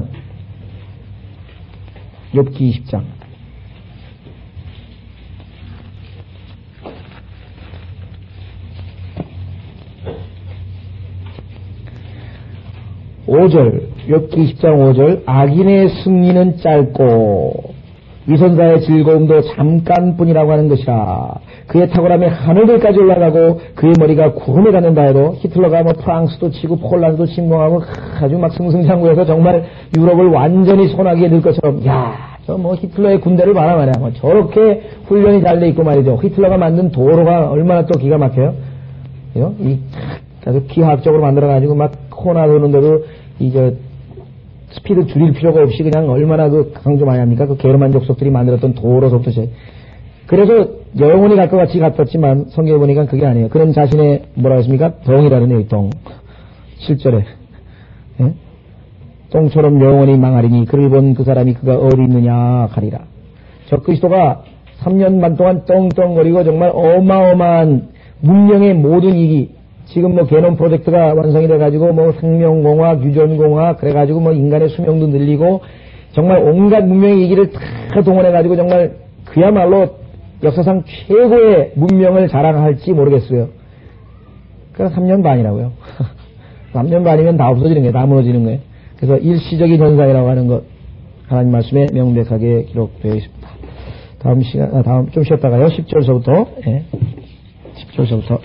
욥기 20장. 5절, 욥기 10장 5절, 악인의 승리는 짧고 위선자의 즐거움도 잠깐뿐이라고 하는 것이라. 그의 탁월함이 하늘들까지 올라가고 그의 머리가 구름에 닿는다 해도 히틀러가 프랑스도 치고 폴란드도 침공하고 아주 막 승승장구해서 정말 유럽을 완전히 소나기에 넣을 것처럼, 히틀러의 군대를 봐라 말이야. 저렇게 훈련이 잘 돼 있고 말이죠. 히틀러가 만든 도로가 얼마나 또 기가 막혀요. 아주 기하학적으로 만들어가지고 막 코나 도는데도 스피드 줄일 필요가 없이 그냥 얼마나 강조 많이 합니까? 게르만 족속들이 만들었던 도로서부터 그래서 영원히 갈 것 같이 같았지만 성경에 보니까 그게 아니에요. 그는 자신의 뭐라고 했습니까? 덩이라는 얘기, 덩. 7절에. 예? 똥처럼 영원히 망하리니 그를 본 그 사람이 그가 어디 있느냐 하리라. 저 그리스도가 3년 반 동안 떵떵거리고 정말 어마어마한 문명의 모든 이익이 지금 게놈 프로젝트가 완성이 돼가지고 생명공학, 유전공학, 그래가지고 인간의 수명도 늘리고 정말 온갖 문명의 이익을 다 동원해가지고 정말 그야말로 역사상 최고의 문명을 자랑할지 모르겠어요. 그래서 3년 반이라고요. 3년 반이면 다 없어지는 거예요. 다 무너지는 거예요. 그래서 일시적인 현상이라고 하는 것 하나님 말씀에 명백하게 기록되어 있습니다. 다음 좀 쉬었다가요. 10절서부터 10절서부터